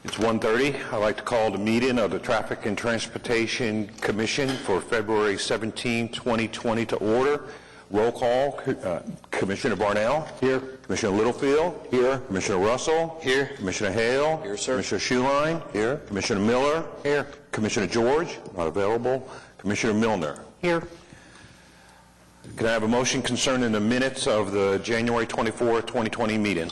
It's 1:30. I'd like to call the meeting of the Traffic and Transportation Commission for February 17, 2020 to order. Roll call, Commissioner Barnell. Here. Commissioner Littlefield. Here. Commissioner Russell. Here. Commissioner Hale. Here, sir. Commissioner Schuline. Here. Commissioner Miller. Here. Commissioner George. Not available. Commissioner Milner. Here. Can I have a motion concerning the minutes of the January 24, 2020 meeting?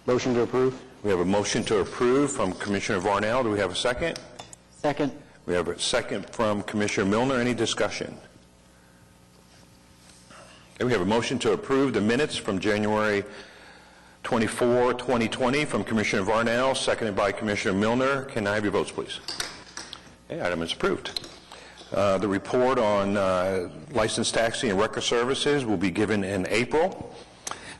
Motion to approve. We have a motion to approve from Commissioner Varnell. Do we have a second? Second. We have a second from Commissioner Milner. Any discussion? Okay, we have a motion to approve the minutes from January 24, 2020 from Commissioner Varnell, seconded by Commissioner Milner. Can I have your votes, please? Okay, item is approved. The report on licensed taxi and record services will be given in April.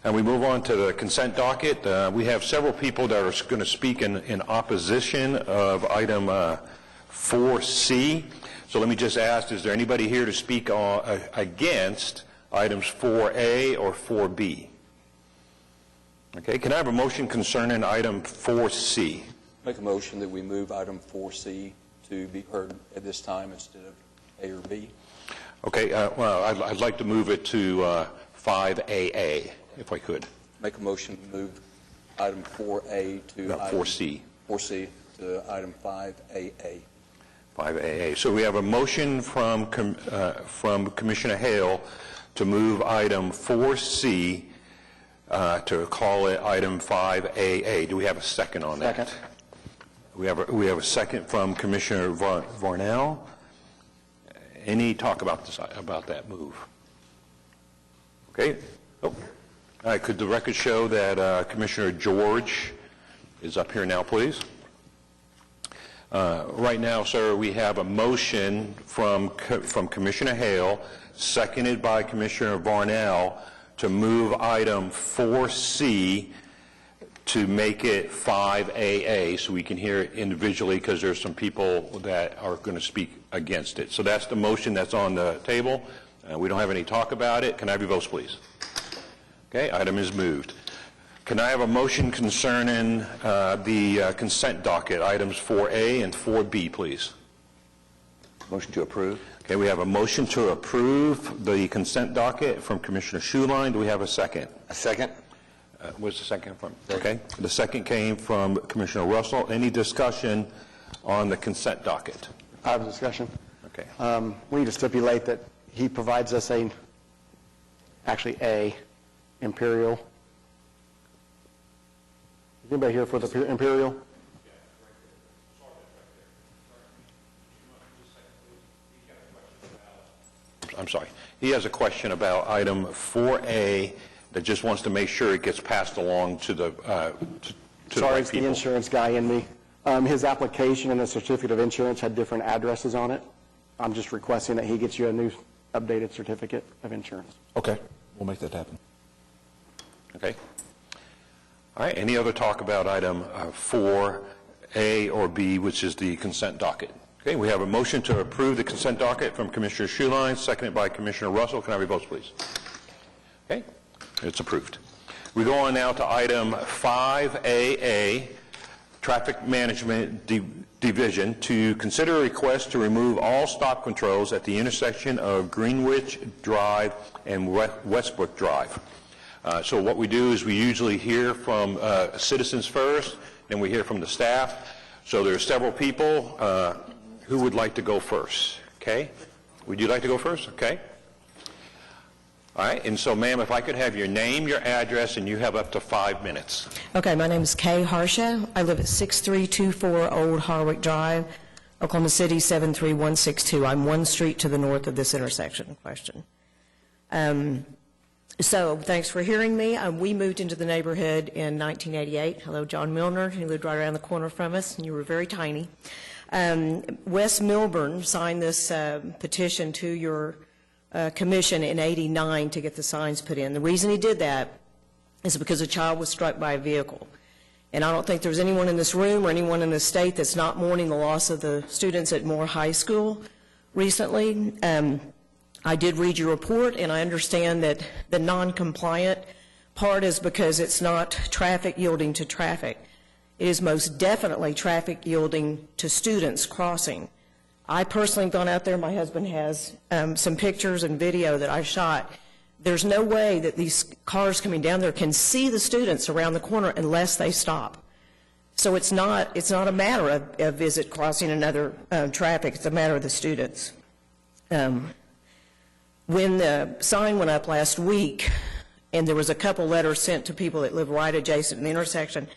And we move on to the consent docket. We have several people that are going to speak in opposition of item 4C. So let me just ask, is there anybody here to speak against items 4A or 4B? Okay, can I have a motion concerning item 4C? Make a motion that we move item 4C to be heard at this time instead of A or B. Okay, well, I'd like to move it to 5AA, if I could. Make a motion to move item 4A to item 4C. 4C to item 5AA. 5AA. So we have a motion from Commissioner Hale to move item 4C to call it item 5AA. Do we have a second on that? Second. We have a second from Commissioner Varnell. Any talk about that move? Okay. Oh. All right. Could the record show that Commissioner George is up here now, please? Right now, sir, we have a motion from Commissioner Hale, seconded by Commissioner Varnell, to move item 4C to make it 5AA so we can hear it individually, because there's some people that are going to speak against it. So that's the motion that's on the table. We don't have any talk about it. Can I have your votes, please? Okay, item is moved. Can I have a motion concerning the consent docket, items 4A and 4B, please? Motion to approve. Okay, we have a motion to approve the consent docket from Commissioner Schuline. Do we have a second? A second. Where's the second from? Okay. The second came from Commissioner Russell. Any discussion on the consent docket? I have a discussion. Okay. We need to stipulate that he provides us a Imperial. Is anybody here for the Imperial? I'm sorry. He has a question about item 4A that just wants to make sure it gets passed along to the Sorry, it's people. the insurance guy in me. His application and the certificate of insurance had different addresses on it. I'm just requesting that he gets you a new updated certificate of insurance. Okay. We'll make that happen. Okay. All right. Any other talk about item 4A or B, which is the consent docket? Okay. We have a motion to approve the consent docket from Commissioner Schuline, seconded by Commissioner Russell. Can I have your votes, please? Okay. It's approved. We go on now to item 5AA, Traffic Management Division, to consider a request to remove all stop controls at the intersection of Greenwich Drive and Westbrook Drive. So what we do is we usually hear from citizens first, then we hear from the staff. So there are several people who would like to go first. Okay? Would you like to go first? Okay. All right, and so, ma'am, if I could have your name, your address, and you have up to 5 minutes. Okay, my name is Kay Harsha. I live at 6324 Old Harwick Drive, Oklahoma City 73162. I'm one street to the north of this intersection in question. So thanks for hearing me. We moved into the neighborhood in 1988. Hello, John Milner. He lived right around the corner from us, and you were very tiny. Wes Milburn signed this petition to your commission in '89 to get the signs put in. The reason he did that is because a child was struck by a vehicle. And I don't think there's anyone in this room or anyone in the state that's not mourning the loss of the students at Moore High School recently. I did read your report, and I understand that the non-compliant part is because it's not traffic yielding to traffic. It is most definitely traffic yielding to students crossing. I personally have gone out there. My husband has some pictures and video that I shot. There's no way that these cars coming down there can see the students around the corner unless they stop. So it's not a matter of is it crossing another traffic. It's a matter of the students. When the sign went up last week, and there was a couple letters sent to people that live right adjacent to the intersection,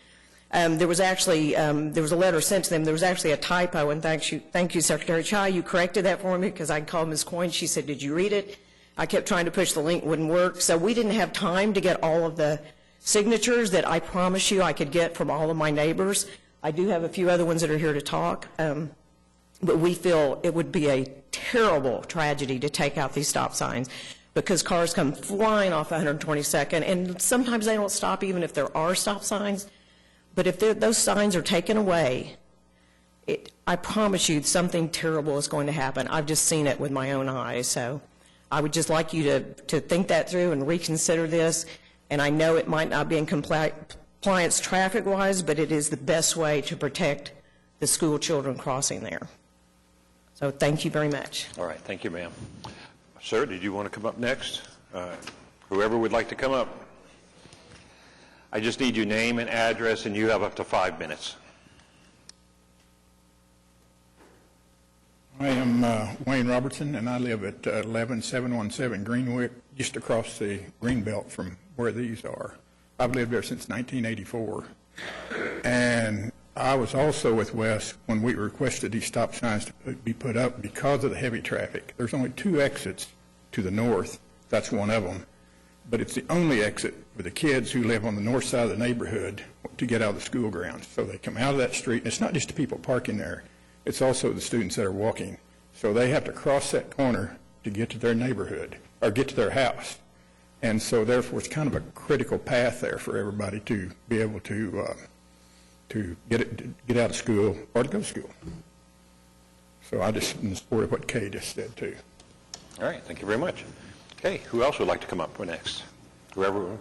there was a letter sent to them. There was actually a typo, and thank you, Secretary Chai. You corrected that for me because I called Ms. Coyne. She said, "Did you read it?" I kept trying to push the link, wouldn't work. So we didn't have time to get all of the signatures that I promise you I could get from all of my neighbors. I do have a few other ones that are here to talk, but we feel it would be a terrible tragedy to take out these stop signs because cars come flying off 122nd, and sometimes they don't stop even if there are stop signs. But if those signs are taken away, I promise you something terrible is going to happen. I've just seen it with my own eyes. So I would just like you to think that through and reconsider this. And I know it might not be in compliance traffic-wise, but it is the best way to protect the school children crossing there. So thank you very much. All right, thank you, ma'am. Sir, did you want to come up next? Whoever would like to come up. I just need your name and address, and you have up to 5 minutes. I am Wayne Robertson, and I live at 11717 Greenwich, just across the Greenbelt from where these are. I've lived there since 1984. And I was also with Wes when we requested these stop signs to be put up because of the heavy traffic. There's only 2 exits to the north. That's one of them. But it's the only exit for the kids who live on the north side of the neighborhood to get out of the school grounds. So they come out of that street. And it's not just the people parking there. It's also the students that are walking. So they have to cross that corner to get to their neighborhood or get to their house. And so therefore it's kind of a critical path there for everybody to be able to get out of school or to go to school. So I just in support of what Kay just said too. All right, thank you very much. Okay, who else would like to come up for next? Whoever. All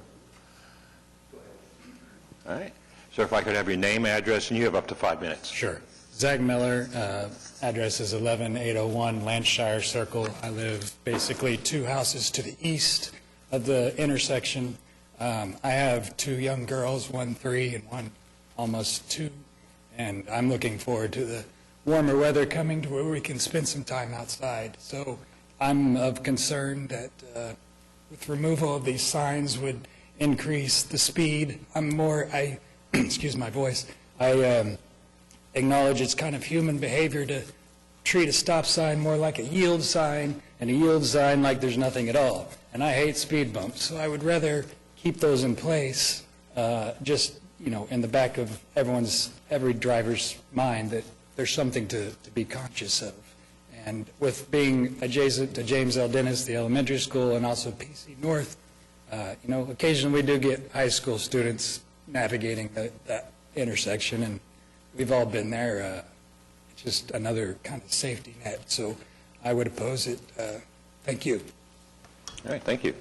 right. So if I could have your name, address, and you have up to 5 minutes. Sure. Zach Miller, address is 11801 Lancashire Circle. I live basically 2 houses to the east of the intersection. I have 2 young girls, one 3 and one almost 2, and I'm looking forward to the warmer weather coming to where we can spend some time outside. So I'm of concern that with removal of these signs would increase the speed. Excuse my voice, I acknowledge it's kind of human behavior to treat a stop sign more like a yield sign and a yield sign like there's nothing at all. And I hate speed bumps, so I would rather keep those in place, just, in the back of every driver's mind that there's something to be conscious of. And with being adjacent to James L. Dennis, the elementary school, and also PC North, occasionally we do get high school students navigating that intersection, and we've all been there. It's just another kind of safety net. So I would oppose it. Thank you. All right, thank you.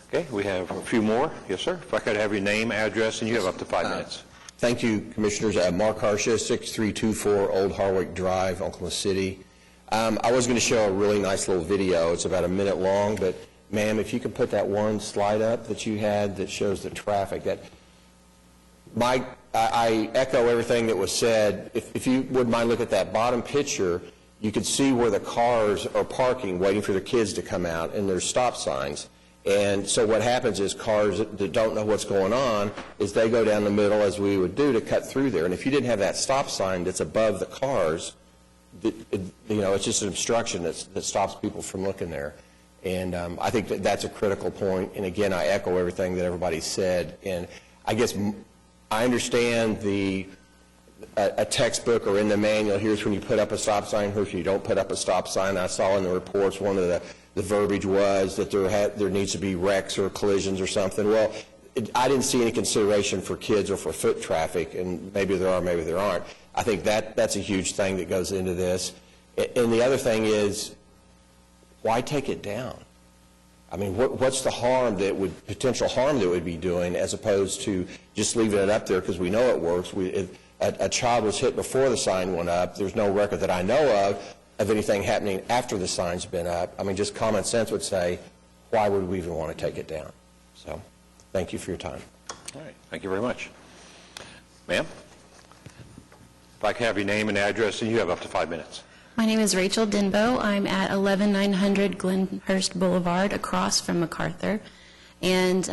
Okay, we have a few more. Yes, sir. If I could have your name, address, and you have up to 5 minutes. Thank you, Commissioners. Mark Harsha, 6324 Old Harwick Drive, Oklahoma City. I was going to show a really nice little video. It's about a minute long, but ma'am, if you could put that one slide up that you had that shows the traffic. I echo everything that was said. If you would mind look at that bottom picture, you could see where the cars are parking, waiting for their kids to come out, and there's stop signs. And so what happens is cars that don't know what's going on is they go down the middle, as we would do, to cut through there. And if you didn't have that stop sign that's above the cars, it's just an obstruction that stops people from looking there. And I think that's a critical point. And again, I echo everything that everybody said. And I guess I understand a textbook or in the manual, here's when you put up a stop sign, here's when you don't put up a stop sign. I saw in the reports one of the verbiage was that there needs to be wrecks or collisions or something. Well, I didn't see any consideration for kids or for foot traffic, and maybe there are, maybe there aren't. I think that's a huge thing that goes into this. And the other thing is, why take it down? I mean, what's the potential harm that would be doing as opposed to just leaving it up there because we know it works. a child was hit before the sign went up. There's no record that I know of anything happening after the sign's been up. I mean, just common sense would say, why would we even want to take it down? So, thank you for your time. All right, thank you very much. Ma'am? If I can have your name and address, and you have up to 5 minutes. My name is Rachel Denbo. I'm at 11900 Glenhurst Boulevard, across from MacArthur. And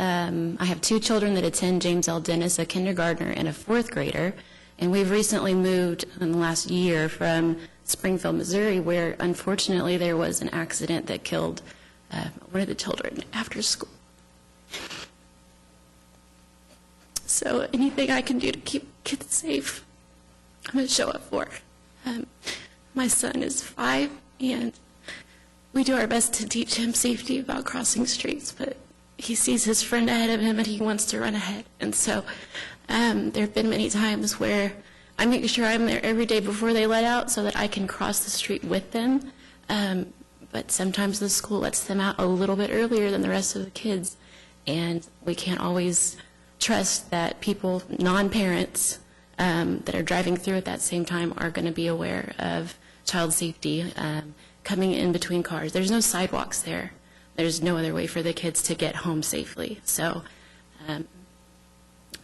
I have 2 children that attend James L. Dennis, a kindergartner and a 4th grader. And we've recently moved in the last year from Springfield, Missouri, where unfortunately there was an accident that killed one of the children after school. So anything I can do to keep kids safe, I'm going to show up for. My son is 5, and we do our best to teach him safety about crossing streets, but he sees his friend ahead of him and he wants to run ahead. And so there have been many times where I make sure I'm there every day before they let out so that I can cross the street with them. But sometimes the school lets them out a little bit earlier than the rest of the kids, and we can't always trust that people, non-parents, that are driving through at that same time are going to be aware of child safety coming in between cars. There's no sidewalks there. There's no other way for the kids to get home safely. So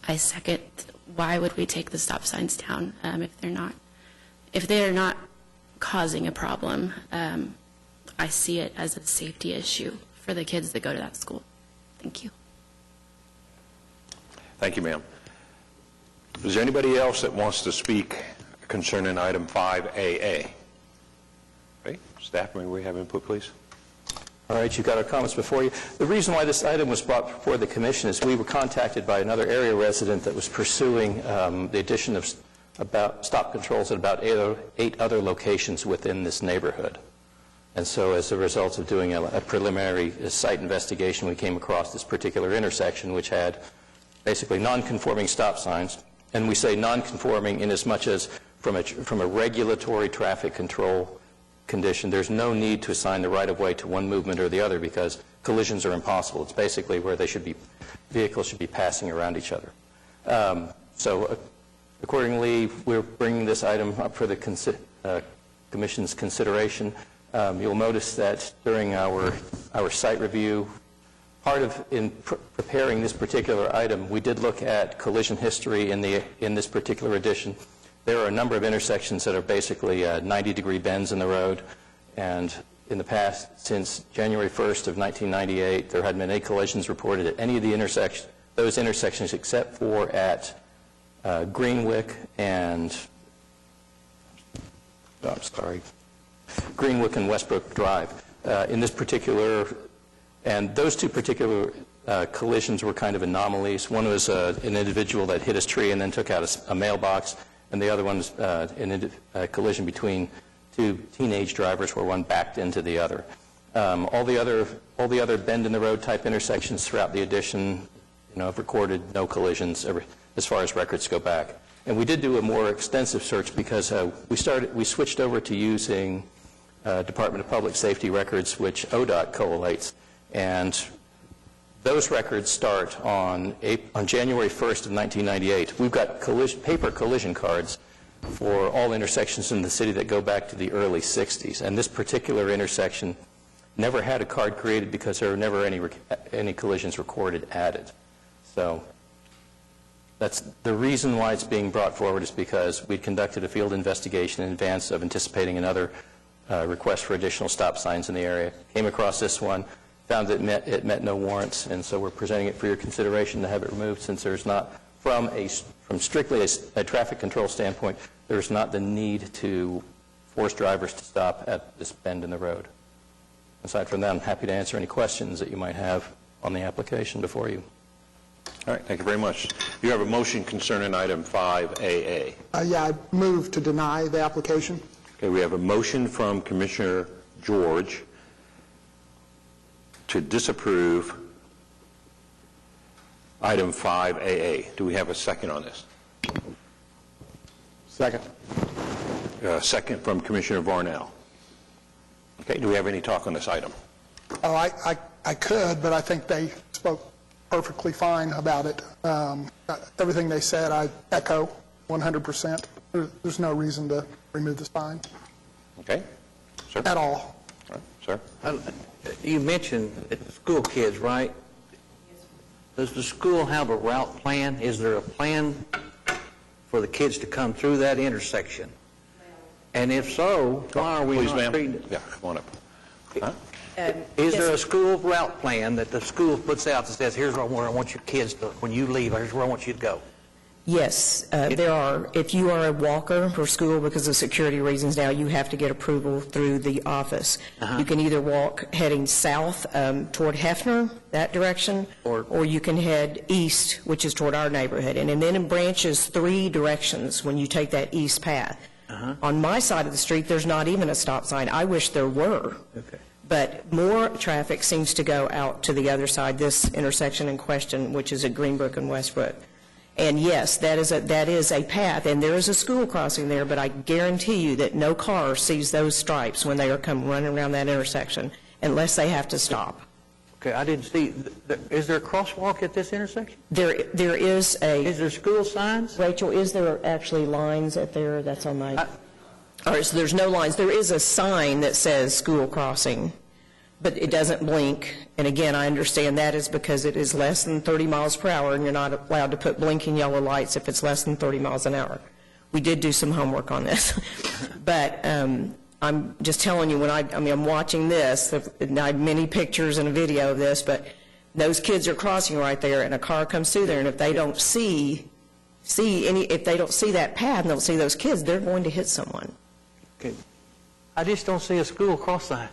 I second, why would we take the stop signs down if they're not causing a problem? I see it as a safety issue for the kids that go to that school. Thank you. Thank you, ma'am. Is there anybody else that wants to speak concerning item 5AA? Okay, staff, may we have input, please? All right, you've got our comments before you. The reason why this item was brought before the commission is we were contacted by another area resident that was pursuing the addition of stop controls at about 8 other locations within this neighborhood. And so as a result of doing a preliminary site investigation, we came across this particular intersection, which had basically non-conforming stop signs. And we say non-conforming in as much as from a regulatory traffic control condition, there's no need to assign the right-of-way to one movement or the other because collisions are impossible. It's basically where vehicles should be passing around each other. So accordingly, we're bringing this item up for the Commission's consideration. You'll notice that during our site review, in preparing this particular item, we did look at collision history in this particular edition. There are a number of intersections that are basically 90-degree bends in the road, and in the past, since January 1st of 1998, there hadn't been any collisions reported at any of the those intersections except for at Greenwich and Westbrook Drive. In this particular, and those 2 particular collisions were kind of anomalies. One was an individual that hit his tree and then took out a mailbox, and the other one was a collision between 2 teenage drivers where one backed into the other. All the other bend in the road type intersections throughout the edition, have recorded no collisions as far as records go back. And we did do a more extensive search because we switched over to using Department of Public Safety records, which ODOT collates, and those records start on January 1st of 1998. We've got paper collision cards for all intersections in the city that go back to the early 60s, and this particular intersection never had a card created because there were never any collisions recorded added. So that's the reason why it's being brought forward, is because we conducted a field investigation in advance of anticipating another request for additional stop signs in the area. Came across this one, found that it met no warrants, and so we're presenting it for your consideration to have it removed, since there's not, from strictly a traffic control standpoint, there's not the need to force drivers to stop at this bend in the road. Aside from that, I'm happy to answer any questions that you might have on the application before you. All right, thank you very much. You have a motion concerning item 5AA. Yeah, I move to deny the application. Okay, we have a motion from Commissioner George to disapprove item 5AA. Do we have a second on this? Second. Second from Commissioner Varnell. Okay, do we have any talk on this item? Oh, I could, but I think they spoke perfectly fine about it. Everything they said, I echo. 100%. There's no reason to remove the sign Okay? Sir? at all. All right, sir? You mentioned school kids, right? Does the school have a route plan? Is there a plan for the kids to come through that intersection? And if so, why are we Please, not ma'am. treating it? Yeah, come on up. Huh? Is there a school route plan that the school puts out that says, here's where I want your kids to, when you leave, here's where I want you to go? Yes, there are. If you are a walker for school, because of security reasons now, you have to get approval through the office. You can either walk heading south toward Hefner, that direction, or you can head east, which is toward our neighborhood. And then it branches 3 directions when you take that east path. On my side of the street, there's not even a stop sign. I wish there were. Okay. But more traffic seems to go out to the other side, this intersection in question, which is at Greenbrook and Westbrook. And yes, that is a path, and there is a school crossing there, but I guarantee you that no car sees those stripes when they are come running around that intersection, unless they have to stop. Okay, I didn't see, is there a crosswalk at this intersection? There is a... Is there school signs? Rachel, is there actually lines at there? That's on my... All right, so there's no lines. There is a sign that says school crossing, but it doesn't blink. And again, I understand that is because it is less than 30 miles per hour, and you're not allowed to put blinking yellow lights if it's less than 30 miles an hour. We did do some homework on this. But I'm just telling you, I'm watching this, and I have many pictures and a video of this, but those kids are crossing right there, and a car comes through there, and if they don't see that path and don't see those kids, they're going to hit someone. Okay. I just don't see a school cross sign.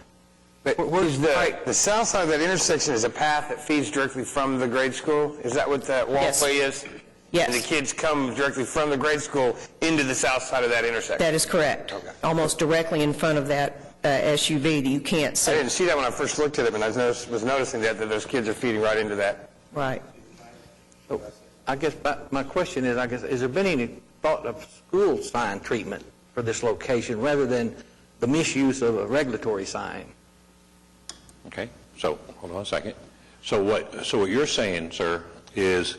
But the south side of that intersection is a path that feeds directly from the grade school? Is that what that walkway is? Yes. And the kids come directly from the grade school into the south side of that intersection? That is correct. Okay. Almost directly in front of that SUV that you can't see. I didn't see that when I first looked at it, but I was noticing that those kids are feeding right into that. Right. So I guess my question is, has there been any thought of school sign treatment for this location rather than the misuse of a regulatory sign? Okay, so, hold on a second. So what you're saying, sir, is,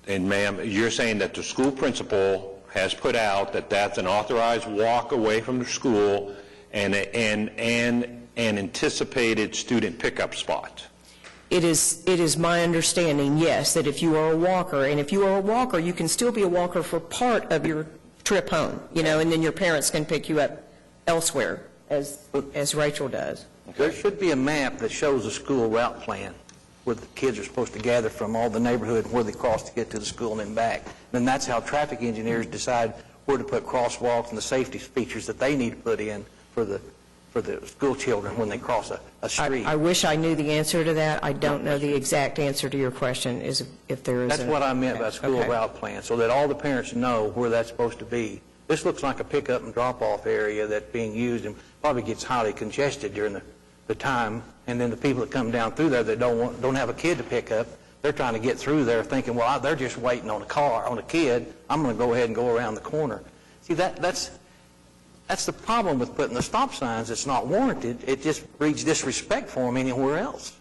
and ma'am, you're saying that the school principal has put out that that's an authorized walk away from the school and an anticipated student pickup spot? It is my understanding, yes, that if you are a walker, and if you are a walker, you can still be a walker for part of your trip home, and then your parents can pick you up elsewhere, as Rachel does. There should be a map that shows a school route plan where the kids are supposed to gather from all the neighborhood and where they cross to get to the school and then back. Then that's how traffic engineers decide where to put crosswalks and the safety features that they need to put in for the school children when they cross a street. I wish I knew the answer to that. I don't know the exact answer to your question, is if there is That's what I meant by school route plan, so that all the parents know where that's supposed to be. This looks like a pickup and drop-off area that's being used and probably gets highly congested during the time, and then the people that come down through there that don't have a kid to pick up, they're trying to get through there thinking, well, they're just waiting on a kid. I'm going to go ahead and go around the corner. See, that's the problem with putting the stop signs. It's not warranted. It just breeds disrespect for them anywhere else.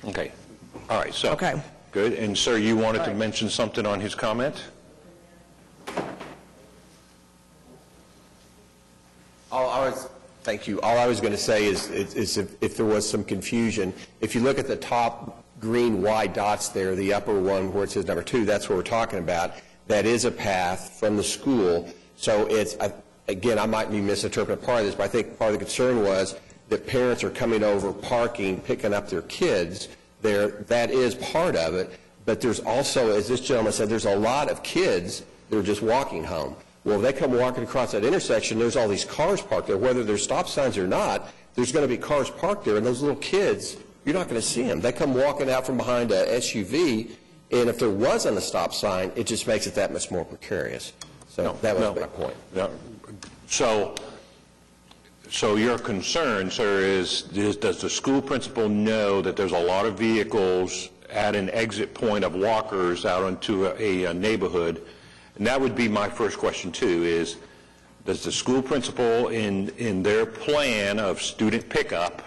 Okay. All right, so. Okay. Good. And, sir, you wanted to mention something on his comment? Thank you. All I was going to say is if there was some confusion, if you look at the top green wide dots there, the upper one where it says number 2, that's what we're talking about. That is a path from the school. So it's, again, I might be misinterpreting part of this, but I think part of the concern was that parents are coming over, parking, picking up their kids there. That is part of it. But there's also, as this gentleman said, there's a lot of kids that are just walking home. Well, if they come walking across that intersection, there's all these cars parked there. Whether there's stop signs or not, there's going to be cars parked there, and those little kids, you're not going to see them. They come walking out from behind a SUV, and if there wasn't a stop sign, it just makes it that much more precarious. So that was my point. No. So your concern, sir, is does the school principal know that there's a lot of vehicles at an exit point of walkers out into a neighborhood? And that would be my first question, too, is does the school principal in their plan of student pickup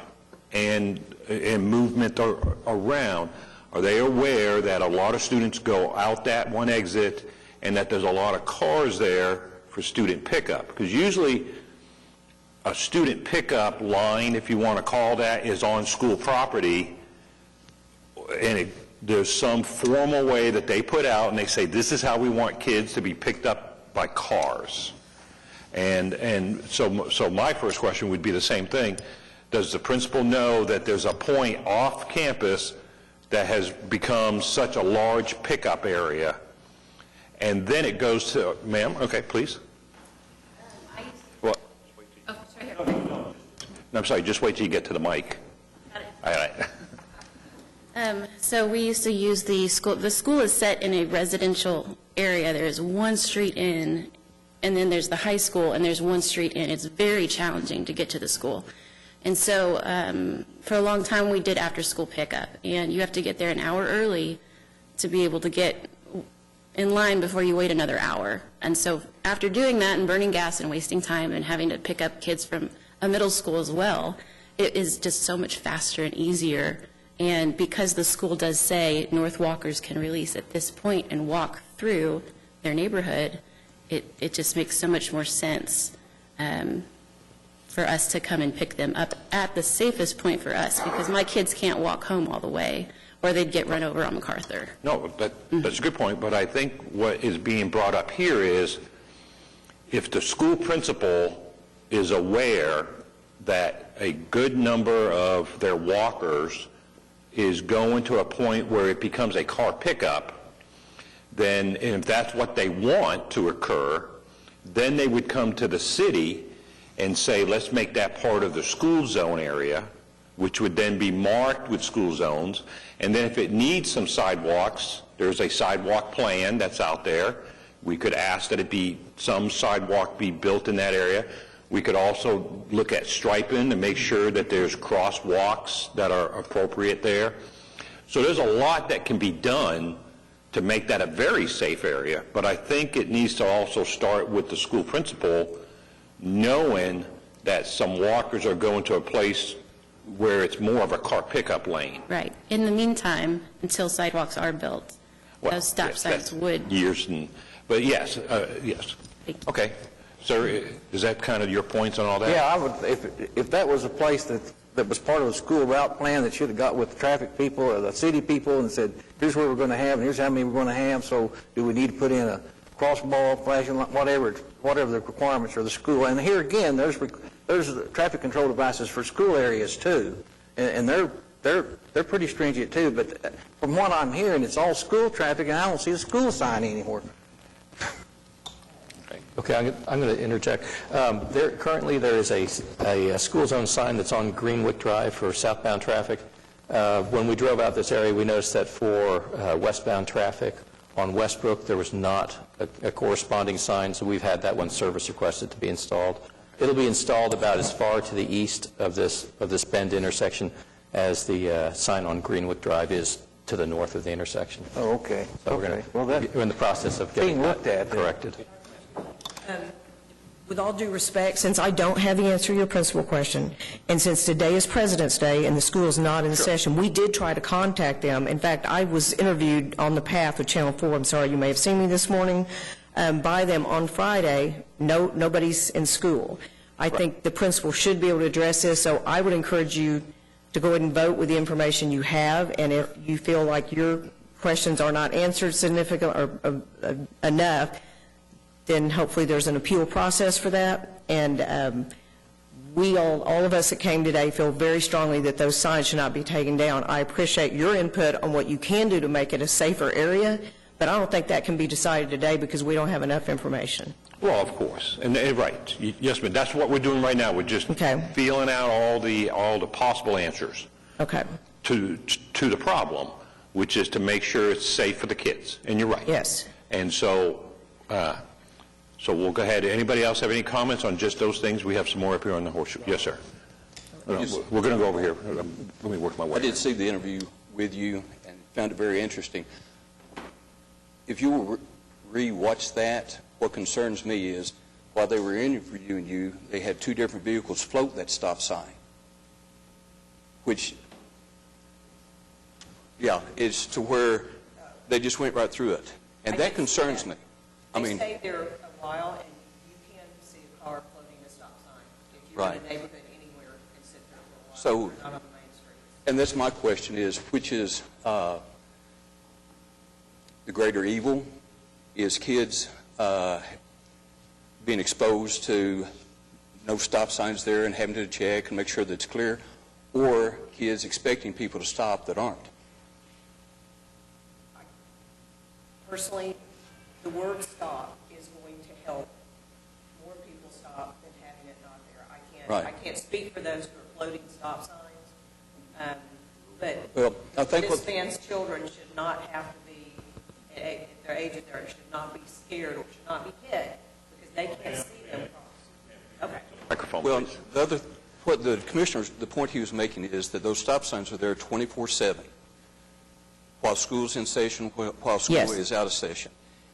and movement around, are they aware that a lot of students go out that one exit and that there's a lot of cars there for student pickup. Because usually a student pickup line, if you want to call that, is on school property, and there's some formal way that they put out, and they say, this is how we want kids to be picked up by cars. And so my first question would be the same thing. Does the principal know that there's a point off campus that has become such a large pickup area, and then it goes to, ma'am, okay, please. What? Oh, sorry. No, I'm sorry, just wait till you get to the mic. Got it. All right. So we used to use the school. The school is set in a residential area. There's one street in, and then there's the high school, and there's one street in. It's very challenging to get to the school. And so for a long time, we did after-school pickup, and you have to get there an hour early to be able to get in line before you wait another hour. And so after doing that and burning gas and wasting time and having to pick up kids from a middle school as well, it is just so much faster and easier. And because the school does say North Walkers can release at this point and walk through their neighborhood, it just makes so much more sense for us to come and pick them up at the safest point for us, because my kids can't walk home all the way, or they'd get run over on MacArthur. No, that's a good point, but I think what is being brought up here is if the school principal is aware that a good number of their walkers is going to a point where it becomes a car pickup, then if that's what they want to occur, then they would come to the city and say, let's make that part of the school zone area, which would then be marked with school zones. And then if it needs some sidewalks, there's a sidewalk plan that's out there. We could ask that it be, some sidewalk be built in that area. We could also look at striping to make sure that there's crosswalks that are appropriate there. So there's a lot that can be done to make that a very safe area, but I think it needs to also start with the school principal knowing that some walkers are going to a place where it's more of a car pickup lane. Right. In the meantime, until sidewalks are built, those stop yes, signs that's would. Years, but yes, yes. Okay. Sir, is that kind of your points on all that? Yeah, I would, if that was a place that was part of the school route plan that should have got with the traffic people or the city people and said, here's what we're going to have, and here's how many we're going to have, so do we need to put in a crossbar, flashing light, whatever the requirements are of the school. And here again, there's traffic control devices for school areas too, and they're pretty stringent too. But from what I'm hearing, it's all school traffic, and I don't see a school sign anymore. Okay, I'm going to interject. Currently, there is a school zone sign that's on Greenwich Drive for southbound traffic. When we drove out this area, we noticed that for westbound traffic on Westbrook, there was not a corresponding sign, so we've had that one service requested to be installed. It'll be installed about as far to the east of this bend intersection as the sign on Greenwich Drive is to the north of the intersection. Oh, okay. So we're in the process of getting that corrected. With all due respect, since I don't have the answer to your principal question, and since today is President's Day and the school is not in session, we did try to contact them. In fact, I was interviewed on the path of Channel 4, I'm sorry, you may have seen me this morning, by them on Friday. Nobody's in school. I think the principal should be able to address this, so I would encourage you to go ahead and vote with the information you have, and if you feel like your questions are not answered significant or enough, then hopefully there's an appeal process for that. And we all of us that came today feel very strongly that those signs should not be taken down. I appreciate your input on what you can do to make it a safer area, but I don't think that can be decided today because we don't have enough information. Well, of course, and right. Yes, but that's what we're doing right now. We're just feeling out all the possible answers. Okay. To the problem, which is to make sure it's safe for the kids. And you're right. Yes. And so we'll go ahead. Anybody else have any comments on just those things? We have some more up here on the horseshoe. Yes, sir. We're going to go over here. Let me work my way. I did see the interview with you and found it very interesting. If you will re-watch that, what concerns me is while they were interviewing you, they had two different vehicles float that stop sign, which, yeah, is to where they just went right through it. And that concerns me. I They mean, stay there a while, and you can see a car floating a stop sign. If you're Right. in a neighborhood anywhere, you can sit there for a while. So- They're not on the main street. and that's my question is, which is the greater evil? Is kids being exposed to no stop signs there and having to check and make sure that it's clear, or kids expecting people to stop that aren't? Personally, the word stop is going to help more people stop than having it not there. Right. I can't speak for those who are floating stop signs, but Well, I think this what, man's children should not have to be, at their age there, should not be scared or should not be hit because they can't see them cross. Okay. Microphone, well, please. what the commissioner's, the point he was making is that those stop signs are there 24/7 while school's in session, while school Yes. is out of session.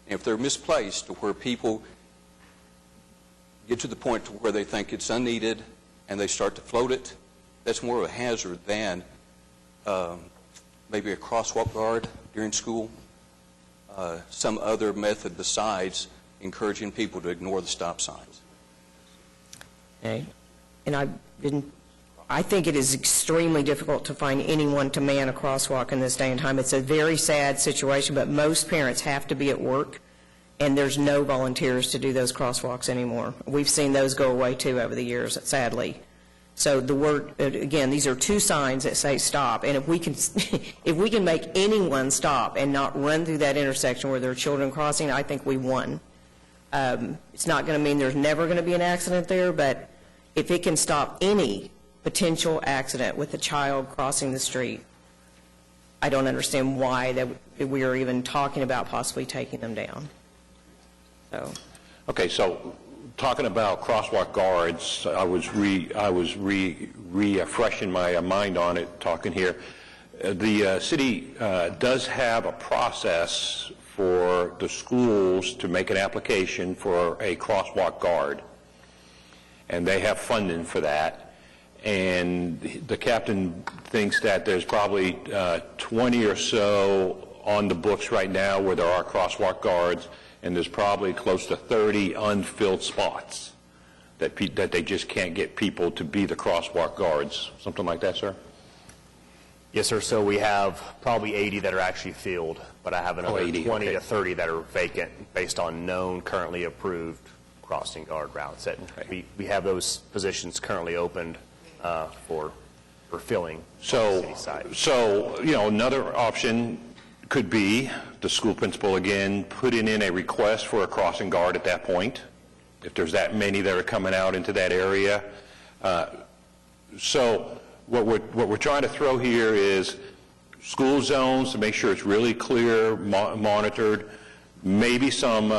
And if they're misplaced to where people get to the point to where they think it's unneeded and they start to float it, that's more of a hazard than maybe a crosswalk guard during school, some other method besides encouraging people to ignore the stop signs. Okay. And I think it is extremely difficult to find anyone to man a crosswalk in this day and time. It's a very sad situation, but most parents have to be at work, and there's no volunteers to do those crosswalks anymore. We've seen those go away, too, over the years, sadly. So the word, again, these are two signs that say stop, and if we can make anyone stop and not run through that intersection where there are children crossing, I think we won. It's not going to mean there's never going to be an accident there, but if it can stop any potential accident with a child crossing the street, I don't understand why that we are even talking about possibly taking them down. So. Okay, so talking about crosswalk guards, I was refreshing my mind on it, talking here. The city does have a process for the schools to make an application for a crosswalk guard, and they have funding for that. And the captain thinks that there's probably 20 or so on the books right now where there are crosswalk guards, and there's probably close to 30 unfilled spots that they just can't get people to be the crosswalk guards. Something like that, sir? Yes, sir. So we have probably 80 that are actually filled, but I have another 80, 20 okay. to 30 that are vacant based on known, currently approved crossing guard routes. That Okay. we have those positions currently opened for filling on the So, city side. Another option could be the school principal, again, putting in a request for a crossing guard at that point, if there's that many that are coming out into that area. So what we're trying to throw here is school zones to make sure it's really clear, monitored, maybe some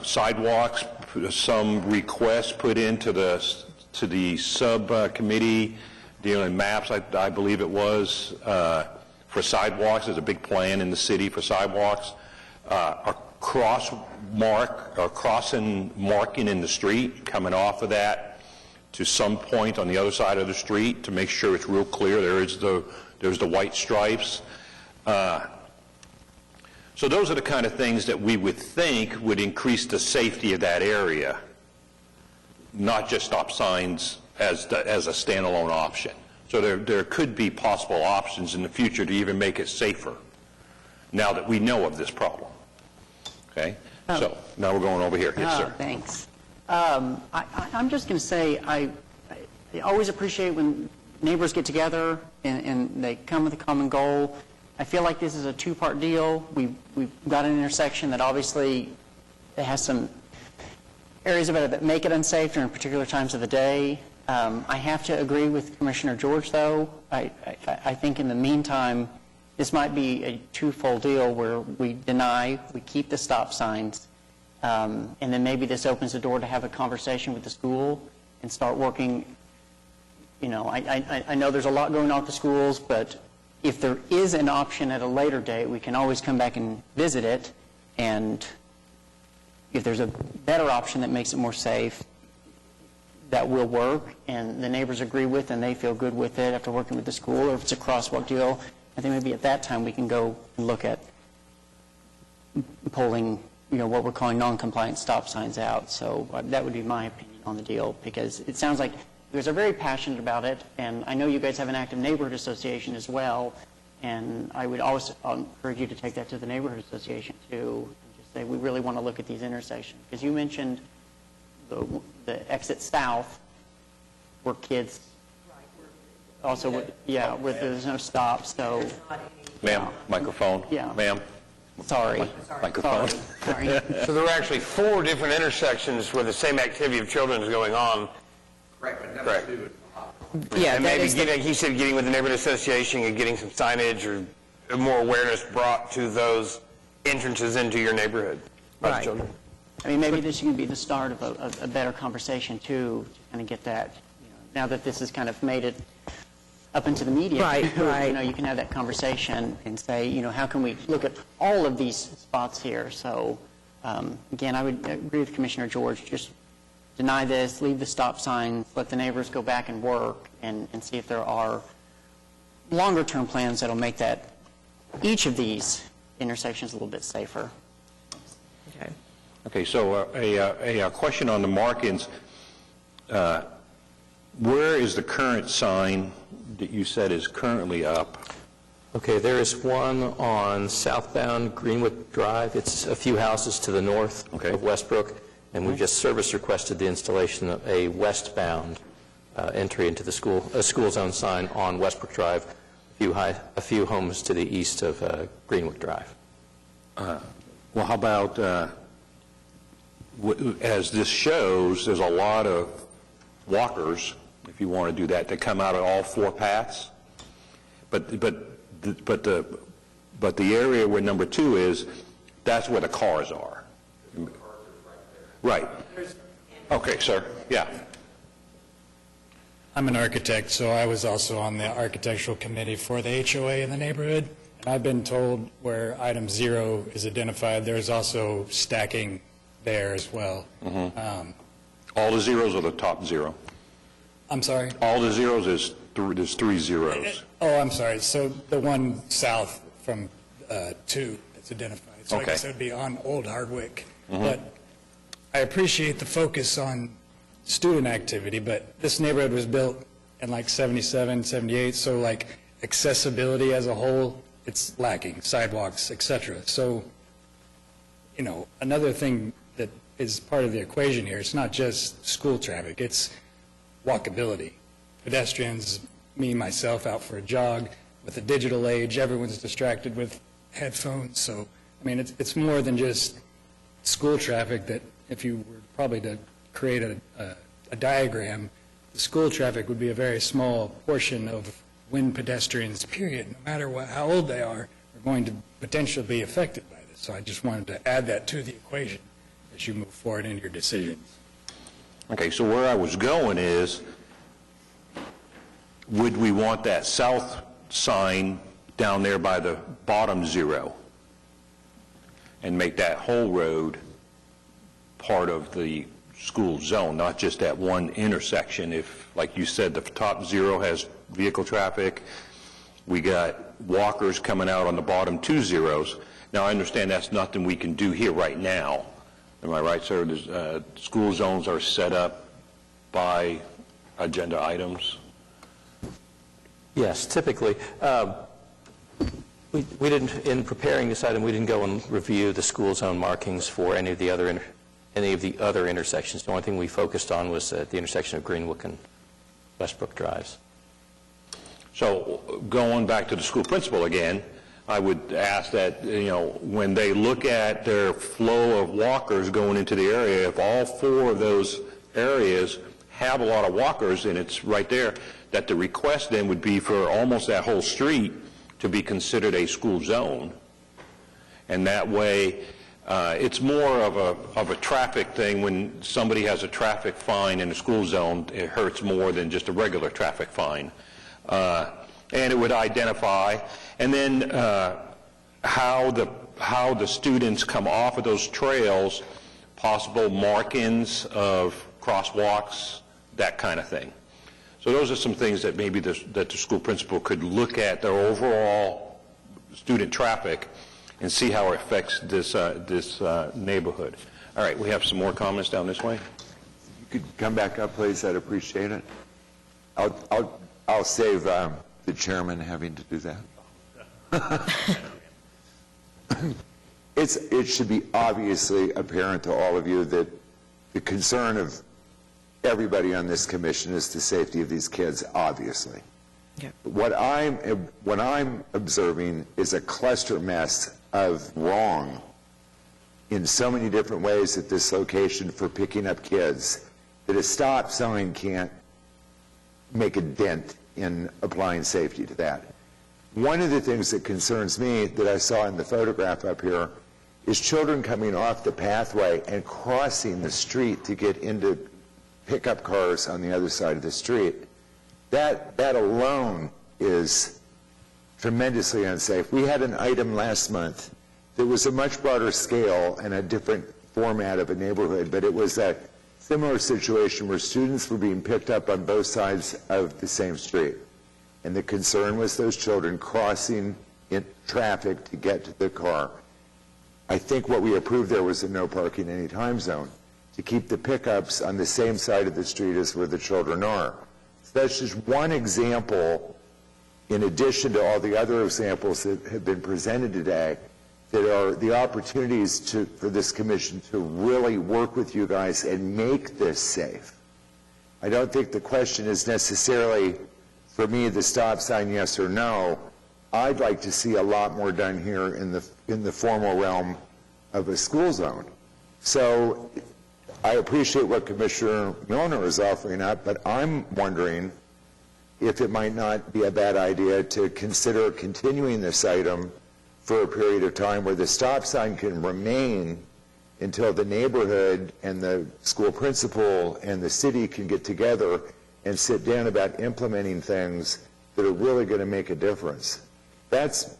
sidewalks, some requests put into the subcommittee dealing maps, I believe it was, for sidewalks. There's a big plan in the city for sidewalks. A crossing marking in the street, coming off of that to some point on the other side of the street to make sure it's real clear. There's the white stripes. So those are the kind of things that we would think would increase the safety of that area, not just stop signs as a standalone option. So there could be possible options in the future to even make it safer now that we know of this problem. Okay? So now we're going over here. Yes, sir. Thanks. I'm just going to say I always appreciate when neighbors get together and they come with a common goal. I feel like this is a two-part deal. We've got an intersection that obviously it has some areas of it that make it unsafe during particular times of the day. I have to agree with Commissioner George, though. I think in the meantime, this might be a twofold deal where we keep the stop signs, and then maybe this opens the door to have a conversation with the school and start working. I know there's a lot going on at the schools, but if there is an option at a later date, we can always come back and visit it, and if there's a better option that makes it more safe, that will work, and the neighbors agree with and they feel good with it after working with the school, or if it's a crosswalk deal, I think maybe at that time we can go and look at pulling what we're calling non-compliant stop signs out. So that would be my opinion on the deal, because it sounds like you guys are very passionate about it, and I know you guys have an active neighborhood association as well, and I would also encourage you to take that to the neighborhood association too, and just say we really want to look at these intersections. Because you mentioned the exit south where kids also, where there's no stops, so. Ma'am, microphone. Yeah. Ma'am. Sorry. Microphone. Sorry. So there were actually 4 different intersections where the same activity of children is going on. Correct. Yeah, And that maybe is the- he said getting with the neighborhood association and getting some signage or more awareness brought to those entrances into your neighborhood by the Right. children. I mean, maybe this can be the start of a better conversation too, to kind of get that, now that this has kind of made it up into the media. Right. You can have that conversation and say, how can we look at all of these spots here? So, again, I would agree with Commissioner George, just deny this, leave the stop signs, let the neighbors go back and work, and see if there are longer-term plans that'll make each of these intersections a little bit safer. Okay. Okay, so a question on the markings. Where is the current sign that you said is currently up? Okay, there is one on southbound Greenwich Drive. It's a few houses to the north of Westbrook, and we've just service requested the installation of a westbound entry into the school, a school zone sign on Westbrook Drive, a few homes to the east of Greenwich Drive. Well, how about, as this shows, there's a lot of walkers, if you want to do that, that come out of all 4 paths. But the area where number 2 is, that's where the cars are. Right. Okay, sir. Yeah. I'm an architect, so I was also on the architectural committee for the HOA in the neighborhood, and I've been told where item 0 is identified, there's also stacking there as well. All the zeros or the top 0? I'm sorry? All the zeros is there's 3 zeros. Oh, I'm sorry. So the one south from 2 that's identified. So I guess it would be on Old Hardwick. But I appreciate the focus on student activity, but this neighborhood was built in like 77, 78, so like accessibility as a whole, it's lacking, sidewalks, et cetera. So, another thing that is part of the equation here, it's not just school traffic, it's walkability. Pedestrians, me, myself, out for a jog. With the digital age, everyone's distracted with headphones. So, I mean, it's more than just school traffic that if you were probably to create a diagram, the school traffic would be a very small portion of when pedestrians, period, no matter how old they are going to potentially be affected by this. So I just wanted to add that to the equation as you move forward in your decisions. Okay, so where I was going is, would we want that south sign down there by the bottom 0 and make that whole road part of the school zone, not just that one intersection? If, like you said, the top 0 has vehicle traffic, we got walkers coming out on the bottom 2 zeros. Now, I understand that's nothing we can do here right now. Am I right, sir? School zones are set up by agenda items? Yes, typically. We didn't, in preparing this item, we didn't go and review the school zone markings for any of the other intersections. The only thing we focused on was the intersection of Greenwich and Westbrook Drives. So going back to the school principal again, I would ask that, when they look at their flow of walkers going into the area, if all 4 of those areas have a lot of walkers, and it's right there, that the request then would be for almost that whole street to be considered a school zone. And that way, it's more of a traffic thing. When somebody has a traffic fine in a school zone, it hurts more than just a regular traffic fine. And it would identify, and then how the students come off of those trails, possible markings of crosswalks, that kind of thing. So those are some things that maybe that the school principal could look at their overall student traffic and see how it affects this neighborhood. All right, we have some more comments down this way. You could come back up, please. I'd appreciate it. I'll save the chairman having to do that. It should be obviously apparent to all of you that the concern of everybody on this commission is the safety of these kids, obviously. Yeah. What I'm observing is a cluster mess of wrong in so many different ways at this location for picking up kids that a stop sign can't make a dent in applying safety to that. One of the things that concerns me that I saw in the photograph up here is children coming off the pathway and crossing the street to get into pickup cars on the other side of the street. That alone is tremendously unsafe. We had an item last month that was a much broader scale and a different format of a neighborhood, but it was a similar situation where students were being picked up on both sides of the same street. And the concern was those children crossing in traffic to get to the car. I think what we approved there was a no parking any time zone to keep the pickups on the same side of the street as where the children are. So that's just one example, in addition to all the other examples that have been presented today, that are the opportunities for this commission to really work with you guys and make this safe. I don't think the question is necessarily, for me, the stop sign, yes or no. I'd like to see a lot more done here in the formal realm of a school zone. So I appreciate what Commissioner Milner is offering up, but I'm wondering if it might not be a bad idea to consider continuing this item for a period of time where the stop sign can remain until the neighborhood and the school principal and the city can get together and sit down about implementing things that are really going to make a difference. That's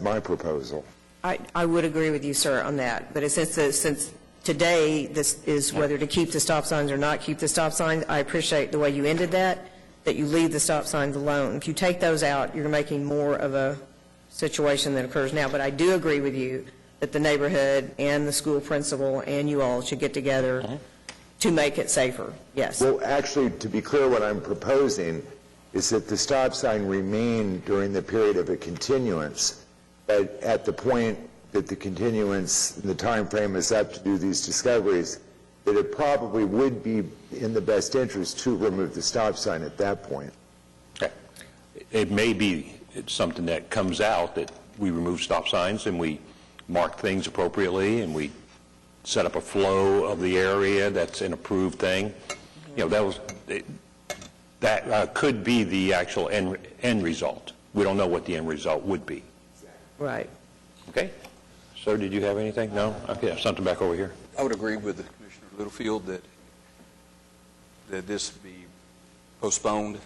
my proposal. I would agree with you, sir, on that. But since today this is whether to keep the stop signs or not keep the stop signs, I appreciate the way you ended that you leave the stop signs alone. If you take those out, you're making more of a situation that occurs now. But I do agree with you that the neighborhood and the school principal and you all should get together to make it safer. Yes. Well, actually, to be clear, what I'm proposing is that the stop sign remain during the period of a continuance, but at the point that the continuance, the time frame is up to do these discoveries, that it probably would be in the best interest to remove the stop sign at that point. Okay. It may be something that comes out that we remove stop signs and we mark things appropriately and we set up a flow of the area that's an approved thing. You know, that could be the actual end result. We don't know what the end result would be. Right. Okay. Sir, did you have anything? No? Okay, something back over here. I would agree with Commissioner Littlefield that this be postponed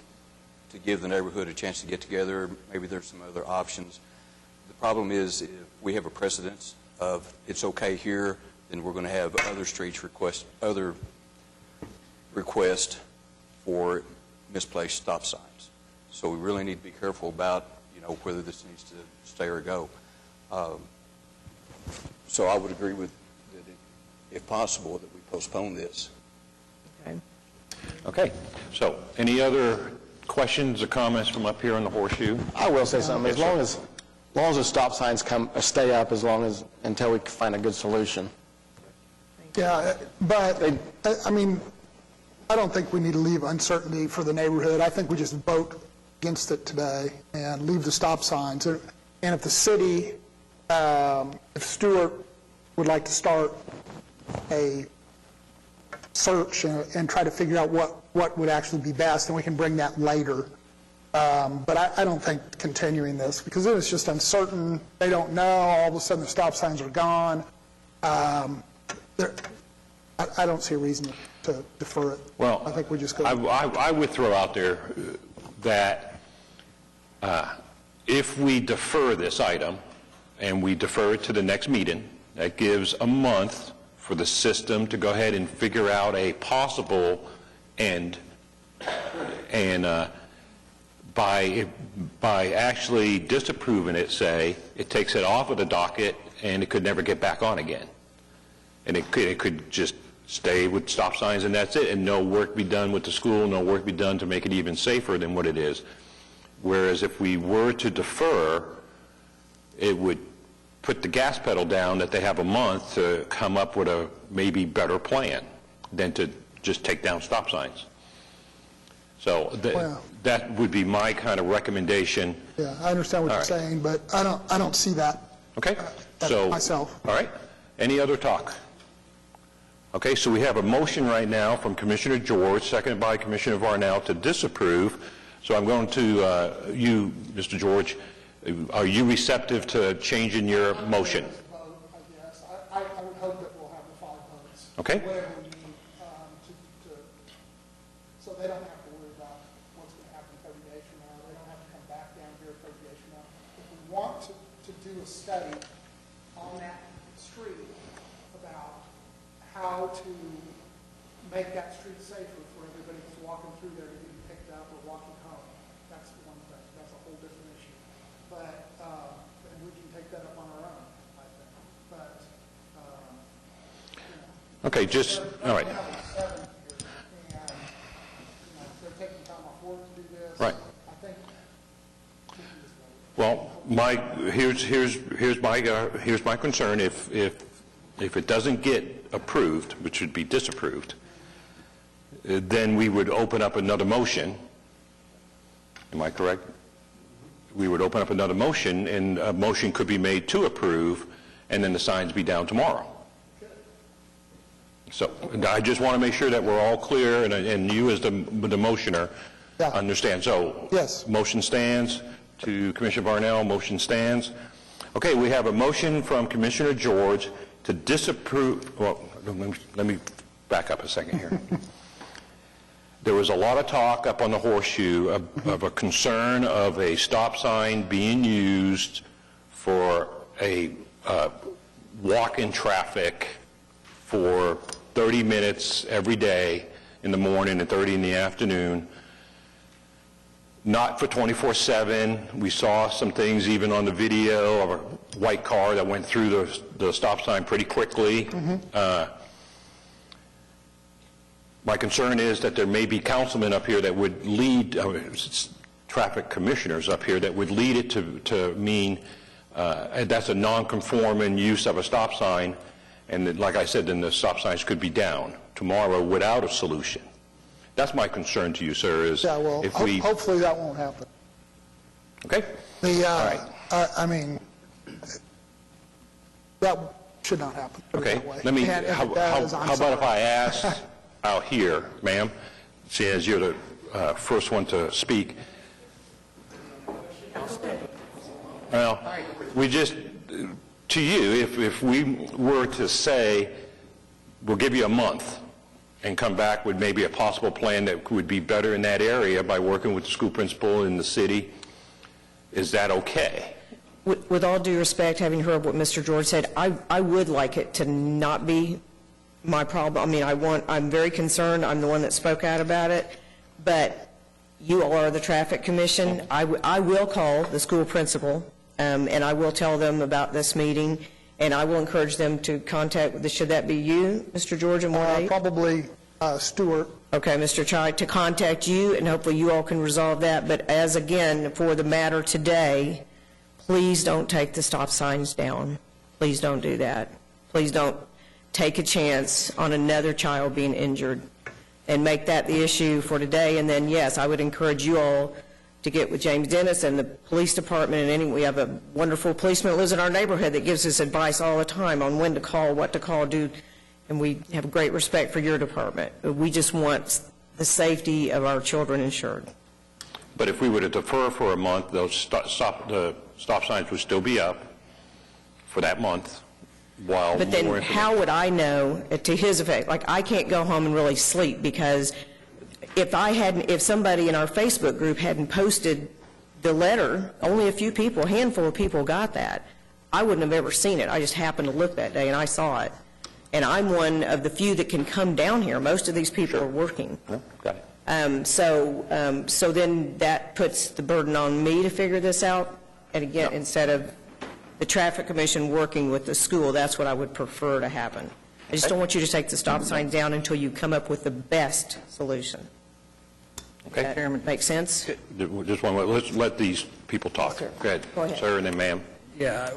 to give the neighborhood a chance to get together. Maybe there's some other options. The problem is if we have a precedence of it's okay here, then we're going to have other streets other requests for misplaced stop signs. So we really need to be careful about, whether this needs to stay or go. So I would agree with that if possible, that we postpone this. Okay. Okay. So any other questions or comments from up here on the horseshoe? I will say something. As long as the stop signs stay up, until we find a good solution. Yeah, but, I mean, I don't think we need to leave uncertainty for the neighborhood. I think we just vote against it today and leave the stop signs. And if the city, if Stewart would like to start a search and try to figure out what would actually be best, then we can bring that later. But I don't think continuing this, because it was just uncertain. They don't know. All of a sudden the stop signs are gone. I don't see a reason to defer it. Well, I think we just go. I would throw out there that if we defer this item and we defer it to the next meeting, that gives a month for the system to go ahead and figure out a possible end. And by actually disapproving it, say, it takes it off of the docket and it could never get back on again. And it could just stay with stop signs and that's it, and no work be done with the school, no work be done to make it even safer than what it is. Whereas if we were to defer, it would put the gas pedal down that they have a month to come up with a maybe better plan than to just take down stop signs. So that would be my kind of recommendation. Yeah, I understand what you're saying, but I don't see that. Okay. So myself. All right. Any other talk? Okay, so we have a motion right now from Commissioner George, seconded by Commissioner Varnell, to disapprove. So I'm going to you, Mr. George. Are you receptive to changing your motion? Yes, I would hope that we'll have the 5 votes. Okay. Whatever we need so they don't have to worry about what's going to happen 30 days from now. They don't have to come back down here 30 days from now. If we want to do a study on that street about how to make that street safer for everybody that's walking through there to get picked up or walking home, that's one thing. That's a whole different issue. But and we can take that up on our own, I think. But okay, just all right. They're taking time off work to do this. Right. I think. Well, here's my concern. If it doesn't get approved, which would be disapproved, then we would open up another motion. Am I correct? We would open up another motion, and a motion could be made to approve, and then the signs be down tomorrow. So I just want to make sure that we're all clear, and you as the motioner understand. So yes. Motion stands. To Commissioner Varnell, motion stands. Okay, we have a motion from Commissioner George to disapprove. Well, let me back up a second here. There was a lot of talk up on the Horseshoe of a concern of a stop sign being used for a walk-in traffic for 30 minutes every day in the morning and 30 in the afternoon. Not for 24/7. We saw some things even on the video of a white car that went through the stop sign pretty quickly. My concern is that there may be councilmen up here that would lead, traffic commissioners up here that would lead it to mean that's a non-conforming use of a stop sign, and that, like I said, then the stop signs could be down tomorrow without a solution. That's my concern to you, sir, is if we... hopefully that won't happen. Okay. All right. I mean, that should not happen. Okay. Let me, how about if I ask out here, ma'am, seeing as you're the first one to speak. Well, we just, to you, if we were to say, we'll give you a month, and come back with maybe a possible plan that would be better in that area by working with the school principal in the city, is that okay? With all due respect, having heard what Mr. George said, I would like it to not be my problem. I mean, I'm very concerned. I'm the one that spoke out about it, but you all are the traffic commission. I will call the school principal, and I will tell them about this meeting, and I will encourage them to contact, should that be you, Mr. George, and Ward 8? Probably Stewart. Okay, Mr. Chai, to contact you, and hopefully you all can resolve that. But as, again, for the matter today, please don't take the stop signs down. Please don't do that. Please don't take a chance on another child being injured, and make that the issue for today. And then, yes, I would encourage you all to get with James Dennis and the police department, and we have a wonderful policeman that lives in our neighborhood that gives us advice all the time on when to call, what to call, and we have great respect for your department. We just want the safety of our children ensured. But if we were to defer for a month, the stop signs would still be up for that month while But then how would I know, to his effect, like I can't go home and really sleep, because if somebody in our Facebook group hadn't posted the letter, only a few people, a handful of people got that. I wouldn't have ever seen it. I just happened to look that day and I saw it. And I'm one of the few that can come down here. Most of these people are working. Got it. So then that puts the burden on me to figure this out. And again, instead of the traffic commission working with the school. That's what I would prefer to happen. I just don't want you to take the stop sign down until you come up with the best solution. Okay. Chairman. Make sense? Just one, let's let these people talk. Sure. Go ahead. Go ahead. Sir, and then ma'am. Yeah,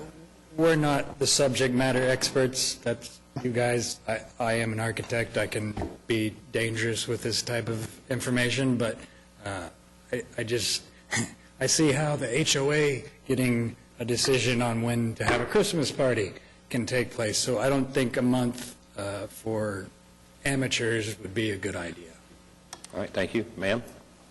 we're not the subject matter experts. That's you guys. I am an architect. I can be dangerous with this type of information, but I just, I see how the HOA getting a decision on when to have a Christmas party can take place. So I don't think a month for amateurs would be a good idea. All right, thank you. Ma'am?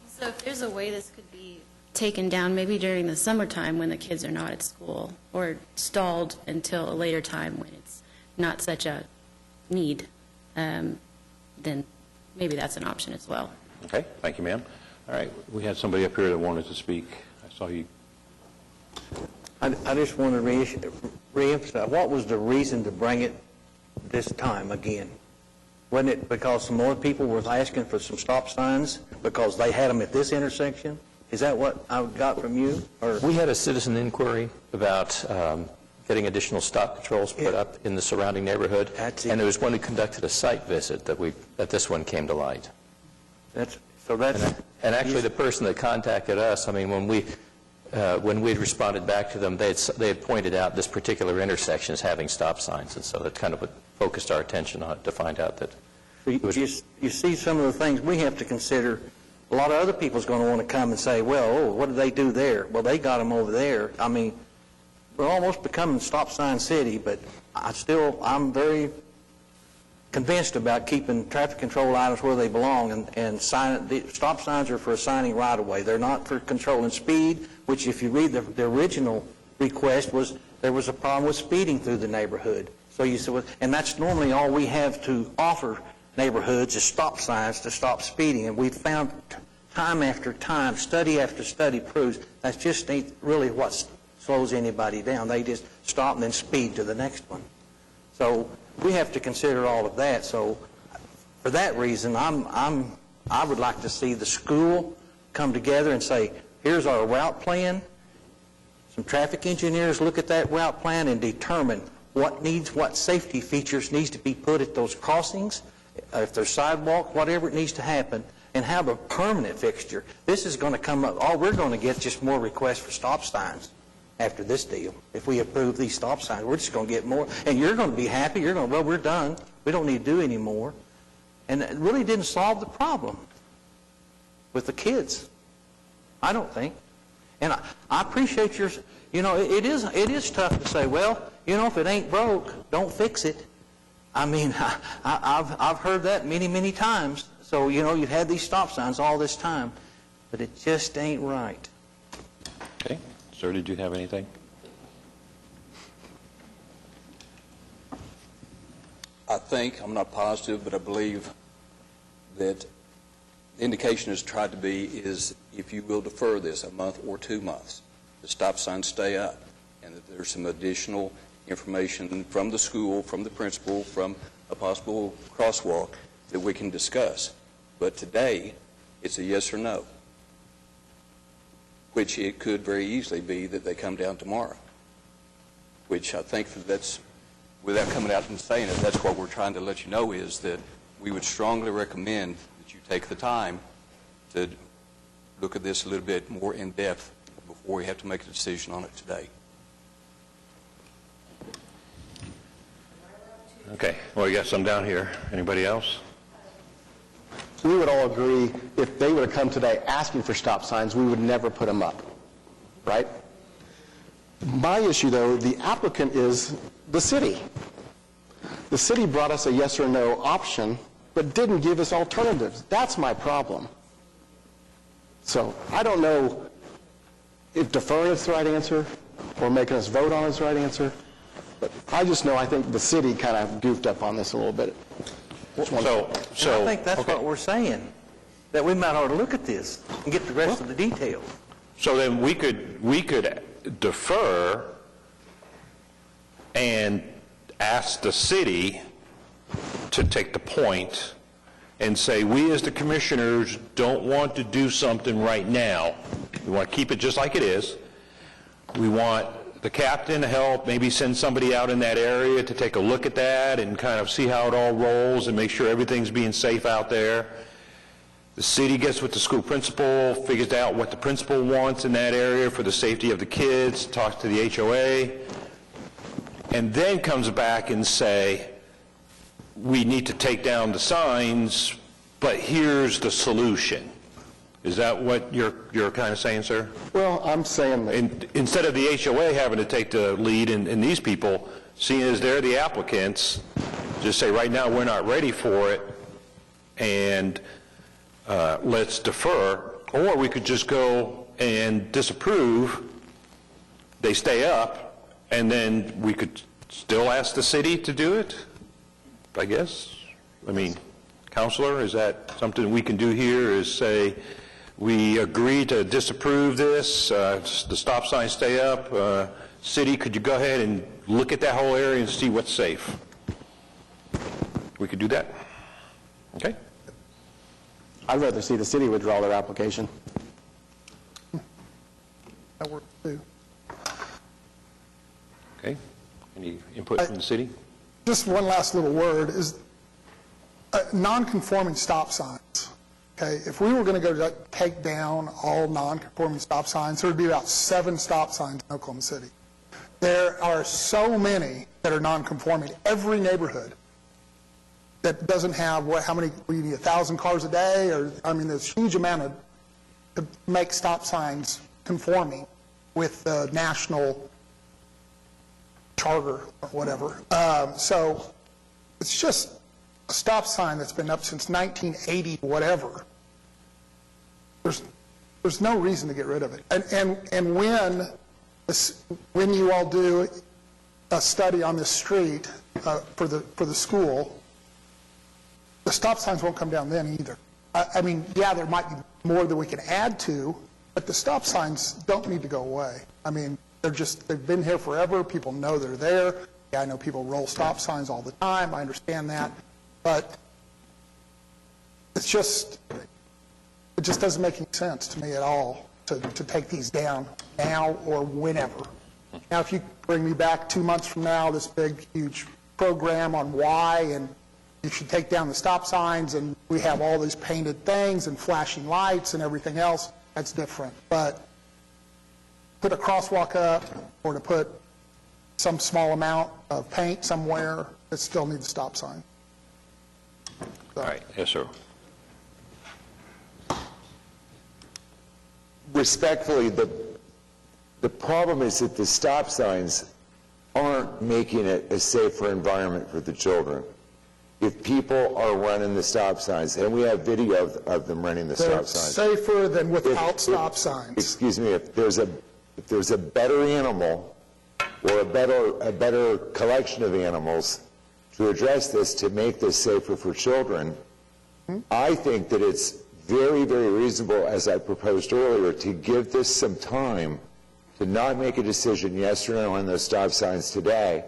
So if there's a way this could be taken down, maybe during the summertime when the kids are not at school, or stalled until a later time when it's not such a need, then maybe that's an option as well. Okay, thank you, ma'am. All right, we had somebody up here that wanted to speak. I saw you. I just want to reemphasize, what was the reason to bring it this time again? Wasn't it because some more people were asking for some stop signs because they had them at this intersection? Is that what I got from you? Or We had a citizen inquiry about getting additional stop patrols put up in the surrounding neighborhood, and there was one who conducted a site visit that this one came to light. And actually, the person that contacted us, I mean, when we responded back to them, they had pointed out this particular intersection as having stop signs, and so that kind of focused our attention on it to find out that. You see some of the things we have to consider. A lot of other people's going to want to come and say, well, what did they do there? Well, they got them over there. I mean, we're almost becoming stop sign city, but I'm very convinced about keeping traffic control items where they belong, and stop signs are for assigning right-of-way. They're not for controlling speed, which if you read the original request there was a problem with speeding through the neighborhood. So you said, and that's normally all we have to offer neighborhoods is stop signs to stop speeding, and we've found time after time, study after study proves that's just ain't really what slows anybody down. They just stop and then speed to the next one. So we have to consider all of that. So for that reason, I would like to see the school come together and say, here's our route plan. Some traffic engineers look at that route plan and determine what safety features needs to be put at those crossings, if there's sidewalk, whatever it needs to happen, and have a permanent fixture. This is going to come up, all we're going to get just more requests for stop signs after this deal. If we approve these stop signs, we're just going to get more. And you're going to be happy. You're going to, well, we're done. We don't need to do any more. And it really didn't solve the problem with the kids, I don't think. And I appreciate your, it is tough to say, well, if it ain't broke, don't fix it. I mean, I've heard that many, many times. So, you've had these stop signs all this time, but it just ain't right. Okay. Sir, did you have anything? I think, I'm not positive, but I believe that the indication has tried to be is if you will defer this a month or 2 months, the stop signs stay up, and that there's some additional information from the school, from the principal, from a possible crosswalk that we can discuss. But today, it's a yes or no, which it could very easily be that they come down tomorrow, which I think that's, without coming out and saying it, that's what we're trying to let you know is that we would strongly recommend that you take the time to look at this a little bit more in depth before we have to make a decision on it today. Okay. Well, we got some down here. Anybody else? We would all agree if they would have come today asking for stop signs, we would never put them up, right? My issue, though, the applicant is the city. The city brought us a yes or no option, but didn't give us alternatives. That's my problem. So I don't know if deferring is the right answer or making us vote on is the right answer, but I just know I think the city kind of goofed up on this a little bit. So I think that's what we're saying, that we might ought to look at this and get the rest of the details. So then we could defer and ask the city to take the point and say, we as the commissioners don't want to do something right now. We want to keep it just like it is. We want the captain to help maybe send somebody out in that area to take a look at that and kind of see how it all rolls and make sure everything's being safe out there. The city gets with the school principal, figures out what the principal wants in that area for the safety of the kids, talks to the HOA, and then comes back and say, we need to take down the signs, but here's the solution. Is that what you're kind of saying, sir? Well, I'm saying that instead of the HOA having to take the lead and these people, seeing as they're the applicants, just say, right now, we're not ready for it, and let's defer. Or we could just go and disapprove, they stay up, and then we could still ask the city to do it, I guess. I mean, Counselor, is that something we can do here, is say, we agree to disapprove this, the stop signs stay up. City, could you go ahead and look at that whole area and see what's safe? We could do that. Okay? I'd rather see the city withdraw their application. That works too. Okay. Any input from the city? Just one last little word is non-conforming stop signs. Okay, if we were going to go to take down all non-conforming stop signs, there would be about 7 stop signs in Oklahoma City. There are so many that are non-conforming. Every neighborhood that doesn't have how many? We need 1,000 cars a day, or I mean, there's a huge amount to make stop signs conforming with the national charter or whatever. So it's just a stop sign that's been up since 1980, whatever. There's no reason to get rid of it. And when you all do a study on this street for the school, the stop signs won't come down then either. I mean, yeah, there might be more that we can add to, but the stop signs don't need to go away. I mean, they've been here forever. People know they're there. Yeah, I know people roll stop signs all the time. I understand that. But it just doesn't make any sense to me at all to take these down now or whenever. Now, if you bring me back 2 months from now, this big, huge program on why, and you should take down the stop signs, and we have all these painted things and flashing lights and everything else, that's different. But put a crosswalk up or to put some small amount of paint somewhere, it still needs a stop sign. All right. Yes, sir. Respectfully, the problem is that the stop signs aren't making it a safer environment for the children. If people are running the stop signs, and we have video of them running the stop signs. They're safer than without stop signs. Excuse me, if there's a better animal or a better collection of animals to address this, to make this safer for children, I think that it's very, very reasonable, as I proposed earlier, to give this some time, to not make a decision yes or no on those stop signs today.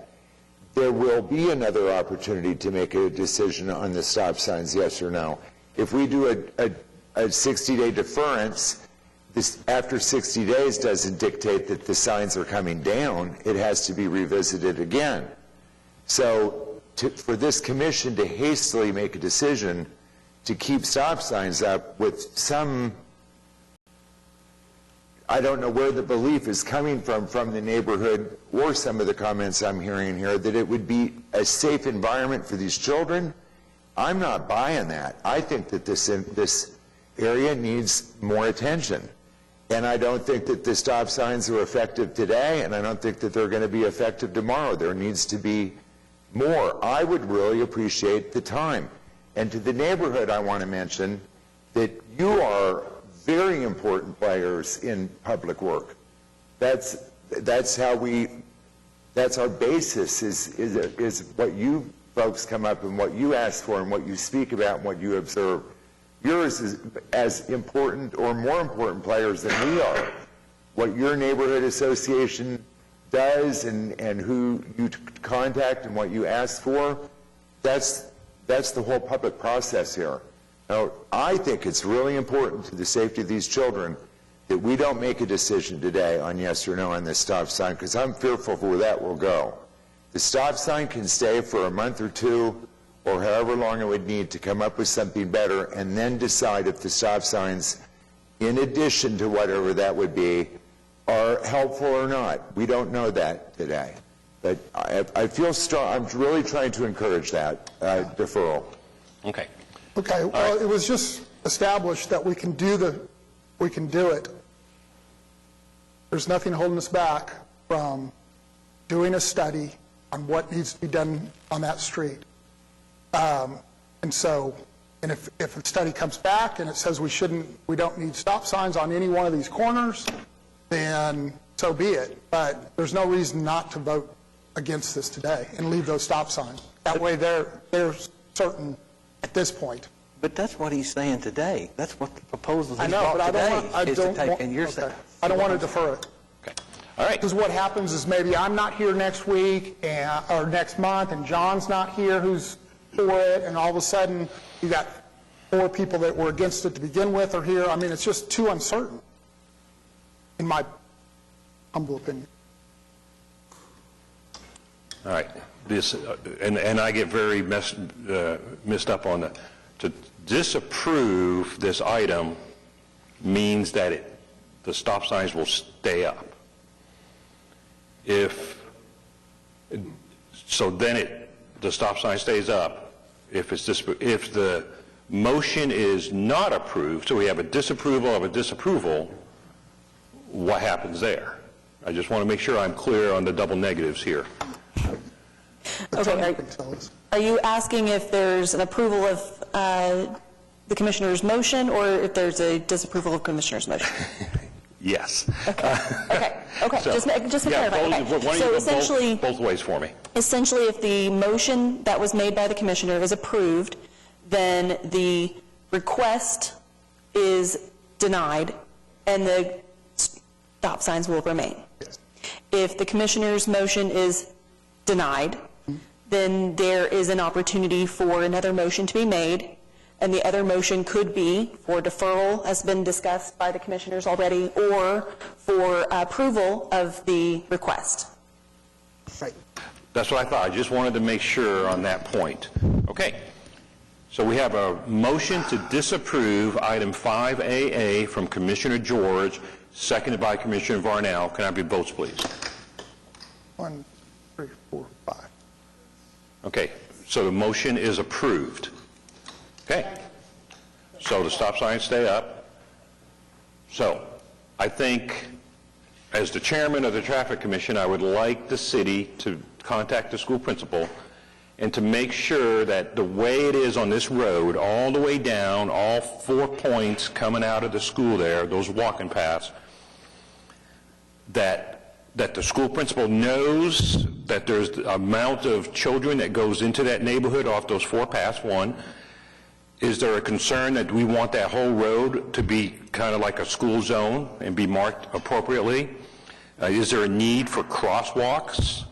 There will be another opportunity to make a decision on the stop signs yes or no. If we do a 60-day deference, this after 60 days doesn't dictate that the signs are coming down. It has to be revisited again. So for this commission to hastily make a decision to keep stop signs up with some, I don't know where the belief is coming from the neighborhood or some of the comments I'm hearing here, that it would be a safe environment for these children. I'm not buying that. I think that this area needs more attention. And I don't think that the stop signs are effective today, and I don't think that they're going to be effective tomorrow. There needs to be more. I would really appreciate the time. And to the neighborhood, I want to mention that you are very important players in public work. That's our basis is what you folks come up and what you ask for and what you speak about and what you observe. Yours is as important or more important players than we are. What your neighborhood association does and who you contact and what you ask for, that's the whole public process here. Now, I think it's really important to the safety of these children that we don't make a decision today on yes or no on this stop sign, because I'm fearful of where that will go. The stop sign can stay for a month or two, or however long it would need to come up with something better, and then decide if the stop signs, in addition to whatever that would be, are helpful or not. We don't know that today. But I feel strong, I'm really trying to encourage that deferral. Okay. Okay, well, it was just established that we can do it. There's nothing holding us back from doing a study on what needs to be done on that street. And if the study comes back and it says we don't need stop signs on any one of these corners, then so be it. But there's no reason not to vote against this today and leave those stop signs. That way they're certain at this point. But that's what he's saying today. That's what the proposals he's I know, brought but I today don't is to take, want, and you're okay. saying. I don't want to defer it. Okay. All right. Because what happens is maybe I'm not here next week or next month, and John's not here who's for it, and all of a sudden you got 4 people that were against it to begin with are here. I mean, it's just too uncertain, in my humble opinion. All right. This, and I get very messed up on that. To disapprove this item means that the stop signs will stay up. So then the stop sign stays up. If the motion is not approved, so we have a disapproval of a disapproval, what happens there? I just want to make sure I'm clear on the double negatives here. Okay. Are you asking if there's an approval of the commissioner's motion, or if there's a disapproval of commissioner's motion? Yes. Okay. So, just to clarify. Okay. So essentially, both ways for me. Essentially, if the motion that was made by the commissioner is approved, then the request is denied, and the stop signs will remain. Yes. If the commissioner's motion is denied, then there is an opportunity for another motion to be made, and the other motion could be for deferral, as been discussed by the commissioners already, or for approval of the request. Right. That's what I thought. I just wanted to make sure on that point. Okay. So we have a motion to disapprove item 5AA from Commissioner George, seconded by Commissioner Varnell. Can I have your votes, please? 1, 3, 4, 5. Okay. So the motion is approved. Okay. So the stop signs stay up. So I think, as the chairman of the Traffic Commission, I would like the city to contact the school principal and to make sure that the way it is on this road, all the way down, all 4 points coming out of the school there, those walking paths, that the school principal knows that there's the amount of children that goes into that neighborhood off those 4 paths, one. Is there a concern that we want that whole road to be kind of like a school zone and be marked appropriately? Is there a need for crosswalks?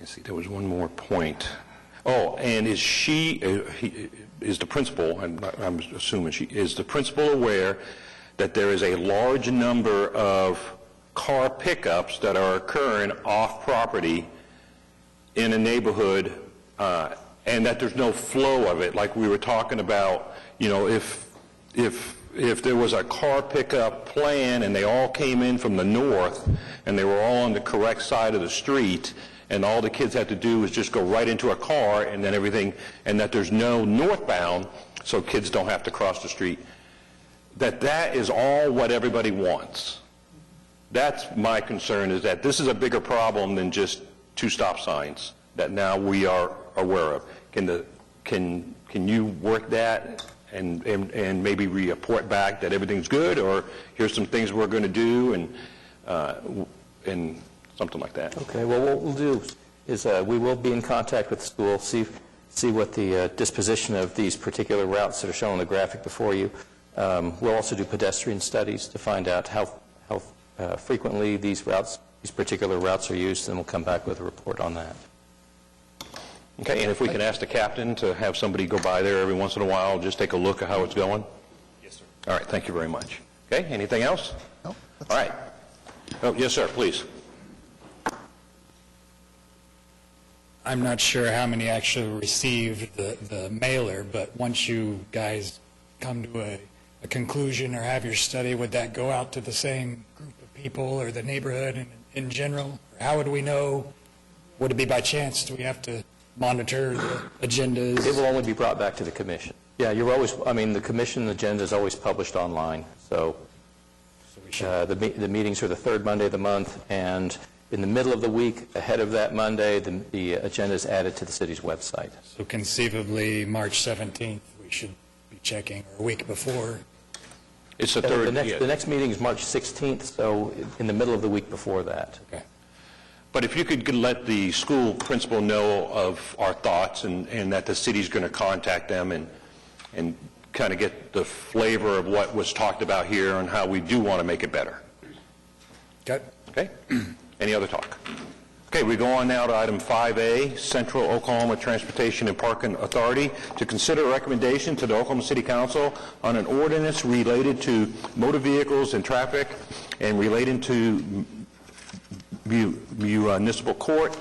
Let's see, there was one more point. Oh, and is the principal, and I'm assuming is the principal aware that there is a large number of car pickups that are occurring off property in a neighborhood, and that there's no flow of it, like we were talking about, if there was a car pickup plan and they all came in from the north and they were all on the correct side of the street, and all the kids had to do was just go right into a car, and then everything, and that there's no northbound, so kids don't have to cross the street, that is all what everybody wants. That's my concern, is that this is a bigger problem than just 2 stop signs that now we are aware of. Can you work that and maybe report back that everything's good, or here's some things we're going to do, and something like that? Okay, well, what we'll do is we will be in contact with the school, see what the disposition of these particular routes that are shown on the graphic before you. We'll also do pedestrian studies to find out how frequently these particular routes are used, and we'll come back with a report on that. Okay, and if we can ask the captain to have somebody go by there every once in a while, just take a look at how it's going? Yes, sir. All right, thank you very much. Okay, anything else? No. All right. Oh, yes, sir, please. I'm not sure how many actually received the mailer, but once you guys come to a conclusion or have your study, would that go out to the same group of people or the neighborhood in general? Or how would we know? Would it be by chance? Do we have to monitor the agendas? It will only be brought back to the commission. Yeah, you're always, I mean, the commission agenda is always published online, so the meetings are the third Monday of the month, and in the middle of the week, ahead of that Monday, the agenda is added to the city's website. So conceivably, March 17th, we should be checking, or a week before. It's the third. The next meeting is March 16th, so in the middle of the week before that. Okay. But if you could let the school principal know of our thoughts and that the city's going to contact them and kind of get the flavor of what was talked about here and how we do want to make it better. Okay. Okay? Any other talk? Okay, we go on now to item 5A, Central Oklahoma Transportation and Parking Authority, to consider a recommendation to the Oklahoma City Council on an ordinance related to motor vehicles and traffic and relating to municipal court,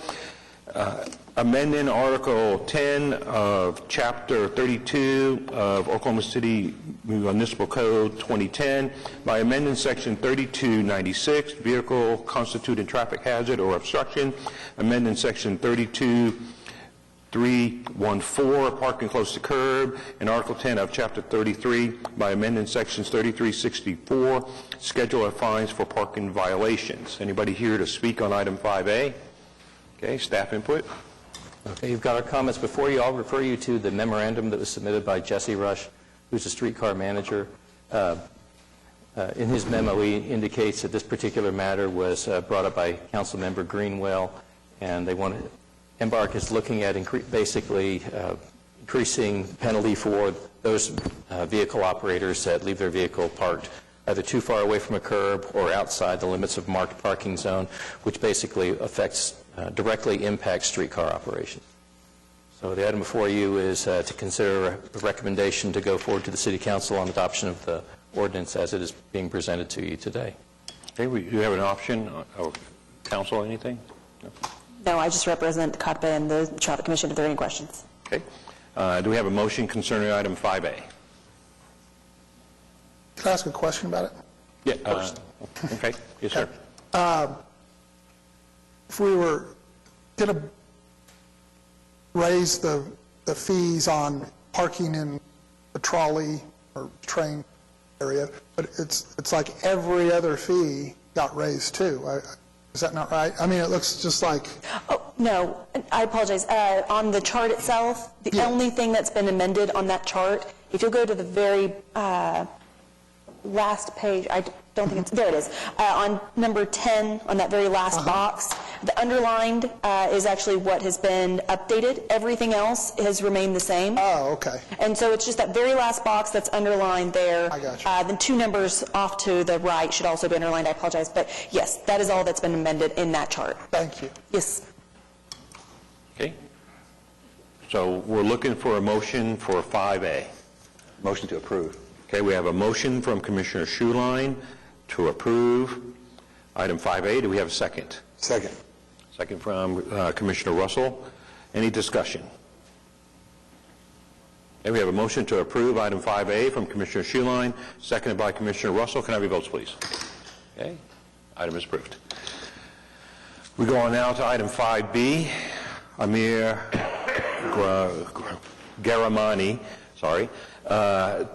amending Article 10 of Chapter 32 of Oklahoma City Municipal Code 2010 by amending Section 3296, vehicle constituting traffic hazard or obstruction, amending Section 32314, parking close to curb, and Article 10 of Chapter 33 by amending Sections 3364, schedule of fines for parking violations. Anybody here to speak on item 5A? Okay, staff input. Okay, you've got our comments before you. I'll refer you to the memorandum that was submitted by Jesse Rush, who's a streetcar manager. In his memo, he indicates that this particular matter was brought up by Councilmember Greenwell, and they want to Embark is looking at basically increasing penalty for those vehicle operators that leave their vehicle parked either too far away from a curb or outside the limits of marked parking zone, which basically directly impacts streetcar operations. So the item before you is to consider a recommendation to go forward to the City Council on adoption of the ordinance as it is being presented to you today. Okay, do you have an option? Council, anything? No? No, I just represent the COTPA and the Traffic Commission if there are any questions. Okay. Do we have a motion concerning item 5A? Can I ask a question about it? Yeah. Okay. Yes, sir. If we were going to raise the fees on parking in the trolley or train area, but it's like every other fee got raised too. Is that not right? I mean, it looks just like... Oh, no, I apologize. On the chart itself, the only thing that's been amended on that chart, if you'll go to the very last page, I don't think it's, there it is, on number 10, on that very last box, the underlined is actually what has been updated. Everything else has remained the same. Oh, okay. And so it's just that very last box that's underlined there. I got you. The two numbers off to the right should also be underlined. I apologize. But yes, that is all that's been amended in that chart. Thank you. Yes. Okay. So we're looking for a motion for 5A. Motion to approve. Okay, we have a motion from Commissioner Schuline to approve item 5A. Do we have a second? Second. Second from Commissioner Russell. Any discussion? Okay, we have a motion to approve item 5A from Commissioner Schuline, seconded by Commissioner Russell. Can I have your votes, please? Okay, item is approved. We go on now to item 5B. Amir Garamani,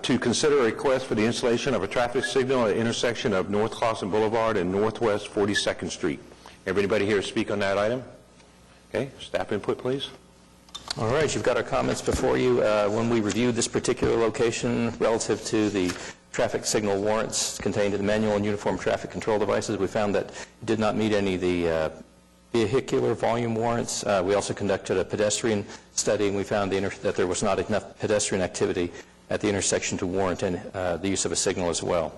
to consider a request for the installation of a traffic signal at the intersection of North Clawson Boulevard and Northwest 42nd Street. Everybody here speak on that item? Okay, staff input, please. All right, you've got our comments before you. When we reviewed this particular location relative to the traffic signal warrants contained in the manual and uniform traffic control devices, we found that it did not meet any of the vehicular volume warrants. We also conducted a pedestrian study, and we found that there was not enough pedestrian activity at the intersection to warrant the use of a signal as well.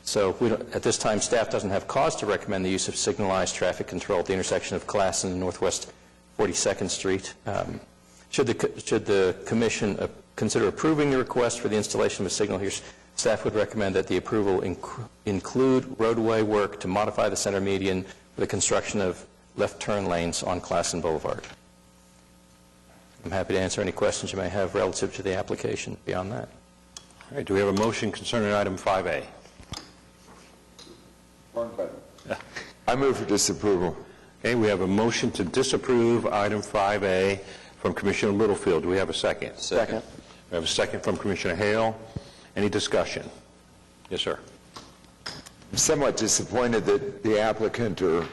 So at this time, staff doesn't have cause to recommend the use of signalized traffic control at the intersection of Clawson and Northwest 42nd Street. Should the commission consider approving the request for the installation of a signal here, staff would recommend that the approval include roadway work to modify the center median for the construction of left turn lanes on Classen Boulevard. I'm happy to answer any questions you may have relative to the application beyond that. All right, do we have a motion concerning item 5A? I move for disapproval. Okay, we have a motion to disapprove item 5A from Commissioner Littlefield. Do we have a second? Second. We have a second from Commissioner Hale. Any discussion? Yes, sir. I'm somewhat disappointed that the applicant or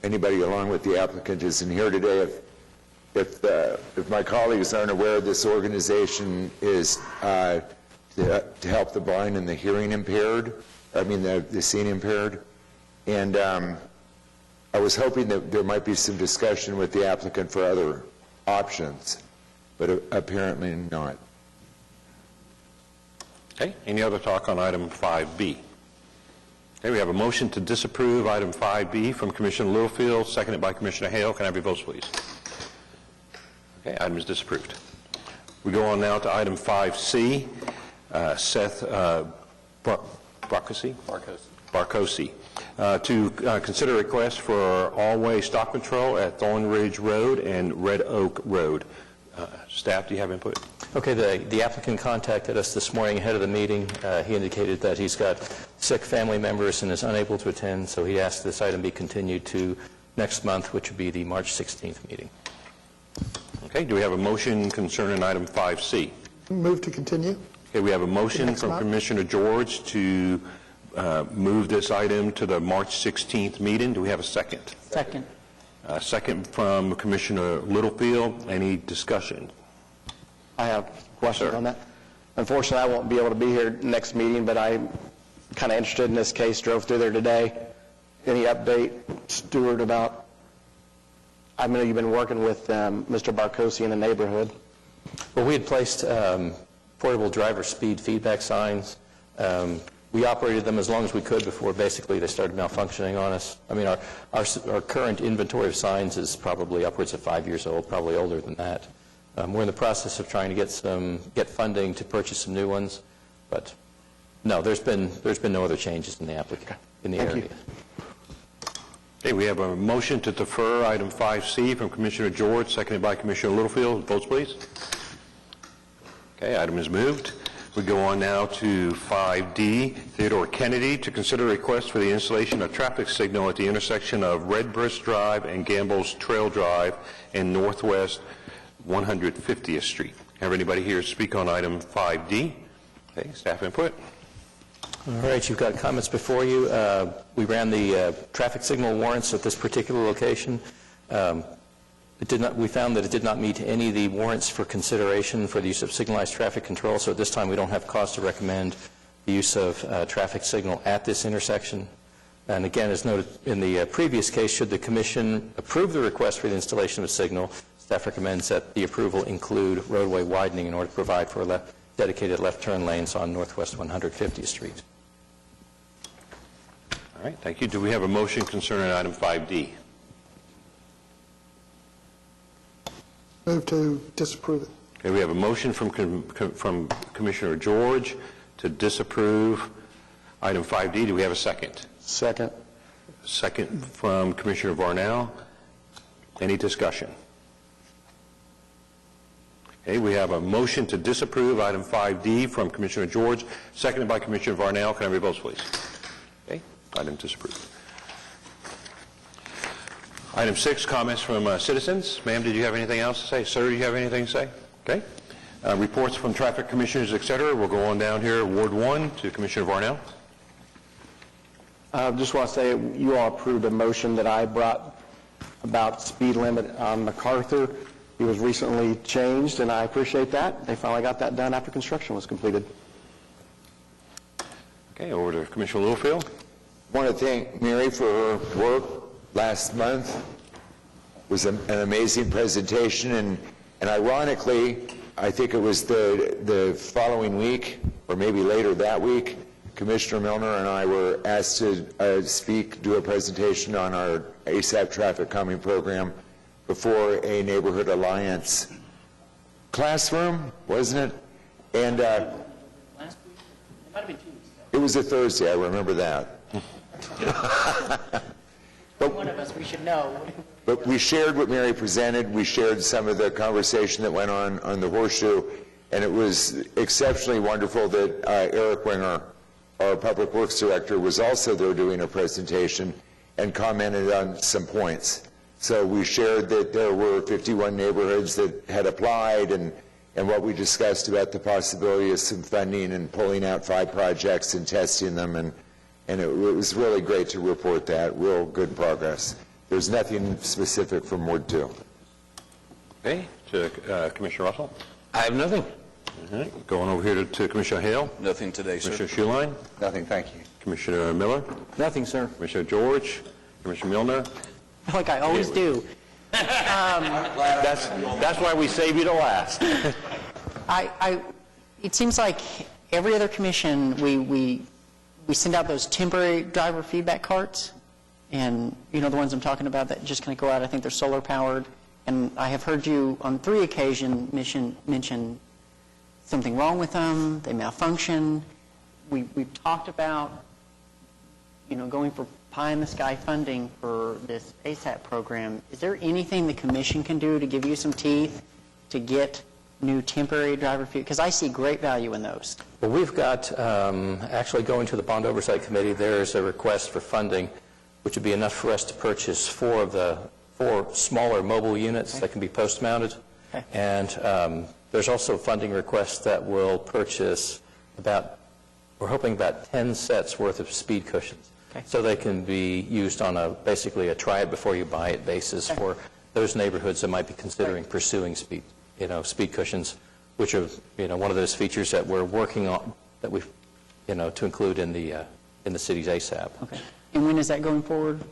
anybody along with the applicant isn't here today. If my colleagues aren't aware, this organization is to help the blind and the hearing impaired, the seeing impaired. And I was hoping that there might be some discussion with the applicant for other options, but apparently not. Okay, any other talk on item 5B? Okay, we have a motion to disapprove item 5B from Commissioner Littlefield, seconded by Commissioner Hale. Can I have your votes, please? Okay, item is disapproved. We go on now to item 5C. Seth Barkosi. To consider a request for all-way stop control at Thorn Ridge Road and Red Oak Road. Staff, do you have input? Okay, the applicant contacted us this morning ahead of the meeting. He indicated that he's got sick family members and is unable to attend, so he asked this item be continued to next month, which would be the March 16th meeting. Okay, do we have a motion concerning item 5C? Move to continue. Okay, we have a motion from Commissioner George to move this item to the March 16th meeting. Do we have a second? Second. Second from Commissioner Littlefield. Any discussion? I have questions on that. Unfortunately, I won't be able to be here next meeting, but I'm kind of interested in this case. Drove through there today. Any update, Stuart, about, I know you've been working with Mr. Barkosi in the neighborhood. Well, we had placed portable driver speed feedback signs. We operated them as long as we could before basically they started malfunctioning on us. I mean, our current inventory of signs is probably upwards of 5 years old, probably older than that. We're in the process of trying to get funding to purchase some new ones, but no, there's been no other changes in the area. Thank you. Okay, we have a motion to defer item 5C from Commissioner George, seconded by Commissioner Littlefield. Votes, please. Okay, item is moved. We go on now to 5D, Theodore Kennedy, to consider a request for the installation of traffic signal at the intersection of Redbrisk Drive and Gamble's Trail Drive in Northwest 150th Street. Have anybody here speak on item 5D? Okay, staff input. All right, you've got comments before you. We ran the traffic signal warrants at this particular location. We found that it did not meet any of the warrants for consideration for the use of signalized traffic control, so at this time we don't have cause to recommend the use of traffic signal at this intersection. And again, as noted in the previous case, should the Commission approve the request for the installation of a signal, staff recommends that the approval include roadway widening in order to provide for dedicated left turn lanes on Northwest 150th Street. All right, thank you. Do we have a motion concerning item 5D? Move to disapprove it. Okay, we have a motion from Commissioner George to disapprove item 5D. Do we have a second? Second. Second from Commissioner Varnell. Any discussion? Okay, we have a motion to disapprove item 5D from Commissioner George, seconded by Commissioner Varnell. Can I have your votes, please? Okay, item disapproved. Item 6, comments from citizens. Ma'am, did you have anything else to say? Sir, do you have anything to say? Okay. Reports from traffic commissioners, et cetera. We'll go on down here, Ward 1, to Commissioner Varnell. Just want to say you all approved a motion that I brought about speed limit on MacArthur. It was recently changed, and I appreciate that. They finally got that done after construction was completed. Okay, over to Commissioner Littlefield. I want to thank Mary for her work last month. It was an amazing presentation, and ironically, I think it was the following week, or maybe later that week, Commissioner Milner and I were asked to do a presentation on our ASAP traffic calming program before a neighborhood alliance classroom, wasn't it? And Last week? It might have been 2 weeks ago. it was a Thursday, I remember that. One of us, we should know. But we shared what Mary presented. We shared some of the conversation that went on the horseshoe, and it was exceptionally wonderful that Eric Winger, our Public Works Director, was also there doing a presentation and commented on some points. So we shared that there were 51 neighborhoods that had applied, and what we discussed about the possibility of some funding and pulling out 5 projects and testing them, and it was really great to report that. Real good progress. There's nothing specific from Ward 2. Okay, to Commissioner Russell. I have nothing. All right. Going over here to Commissioner Hale. Nothing today, sir. Commissioner Schuline. Nothing, thank you. Commissioner Miller. Nothing, sir. Commissioner George. Commissioner Milner. Like I always do. That's why we save you to last. It seems like every other commission, we send out those temporary driver feedback carts, and you know the ones I'm talking about that just kind of go out. I think they're solar powered, and I have heard you on 3 occasions mention something wrong with them, they malfunction. We've talked about, you know, going for pie-in-the-sky funding for this ASAP program. Is there anything the commission can do to give you some teeth to get new temporary driver feedback? Because I see great value in those. Well, we've got, actually going to the Bond Oversight Committee, there's a request for funding, which would be enough for us to purchase 4 smaller mobile units that can be post-mounted. Okay. And there's also funding requests that will purchase we're hoping about 10 sets worth of speed cushions. Okay. So they can be used on basically a try it before you buy it basis for those neighborhoods that might be considering pursuing speed cushions, which are, one of those features that we're working on, that we've, to include in the city's ASAP. Okay. And when is that going forward?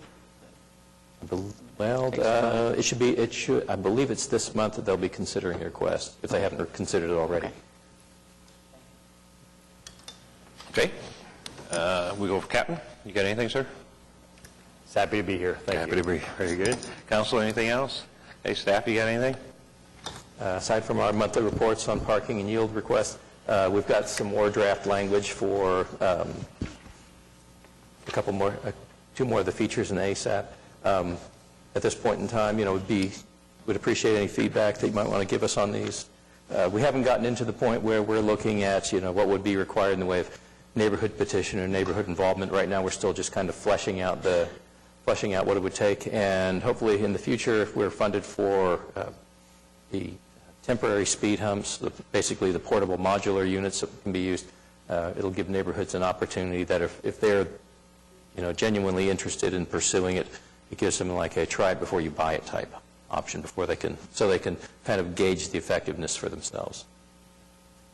Well, I believe it's this month that they'll be considering a request, if they haven't considered it already. Okay. We go for Captain. You got anything, sir? Happy to be here. Thank you. Happy to be very good. Council, anything else? Hey, staff, you got anything? Aside from our monthly reports on parking and yield requests, we've got some more draft language for two more of the features in ASAP. At this point in time, we'd appreciate any feedback that you might want to give us on these. We haven't gotten into the point where we're looking at, what would be required in the way of neighborhood petition or neighborhood involvement. Right now, we're still just kind of fleshing out what it would take, and hopefully in the future, if we're funded for the temporary speed humps, basically the portable modular units that can be used, it'll give neighborhoods an opportunity that if they're genuinely interested in pursuing it, it gives them like a try it before you buy it type option so they can kind of gauge the effectiveness for themselves.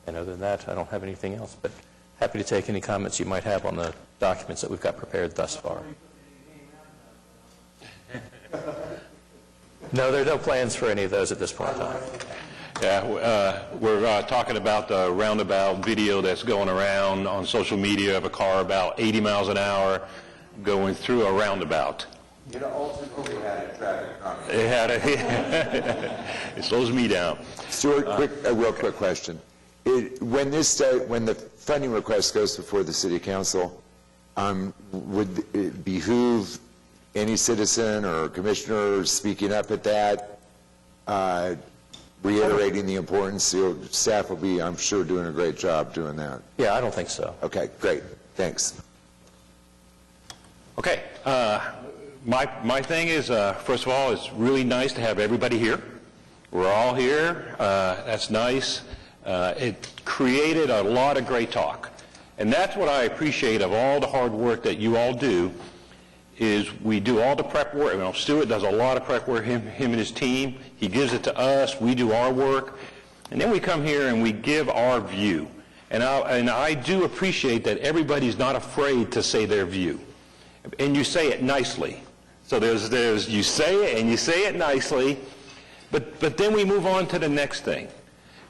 And other than that, I don't have anything else, but happy to take any comments you might have on the documents that we've got prepared thus far. No, there are no plans for any of those at this point in time. Yeah, we're talking about the roundabout video that's going around on social media of a car about 80 miles an hour going through a roundabout. Alton Hoover had a traffic comment. It had it slows me down. Stuart, a real quick question. When the funding request goes before the City Council, would it behoove any citizen or commissioner speaking up at that, reiterating the importance? Staff will be, I'm sure, doing a great job doing that. Yeah, I don't think so. Okay, great. Thanks. Okay. My thing is, first of all, it's really nice to have everybody here. We're all here. That's nice. It created a lot of great talk. And that's what I appreciate of all the hard work that you all do, is we do all the prep work. Stuart does a lot of prep work, him and his team. He gives it to us. We do our work. And then we come here and we give our view. And I do appreciate that everybody's not afraid to say their view. And you say it nicely. So there's you say it and you say it nicely, but then we move on to the next thing,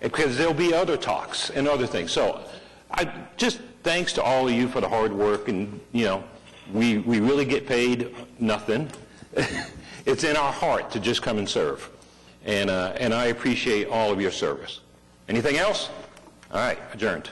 because there'll be other talks and other things. So I just thanks to all of you for the hard work, and we really get paid nothing. It's in our heart to just come and serve, and I appreciate all of your service. Anything else? All right, adjourned.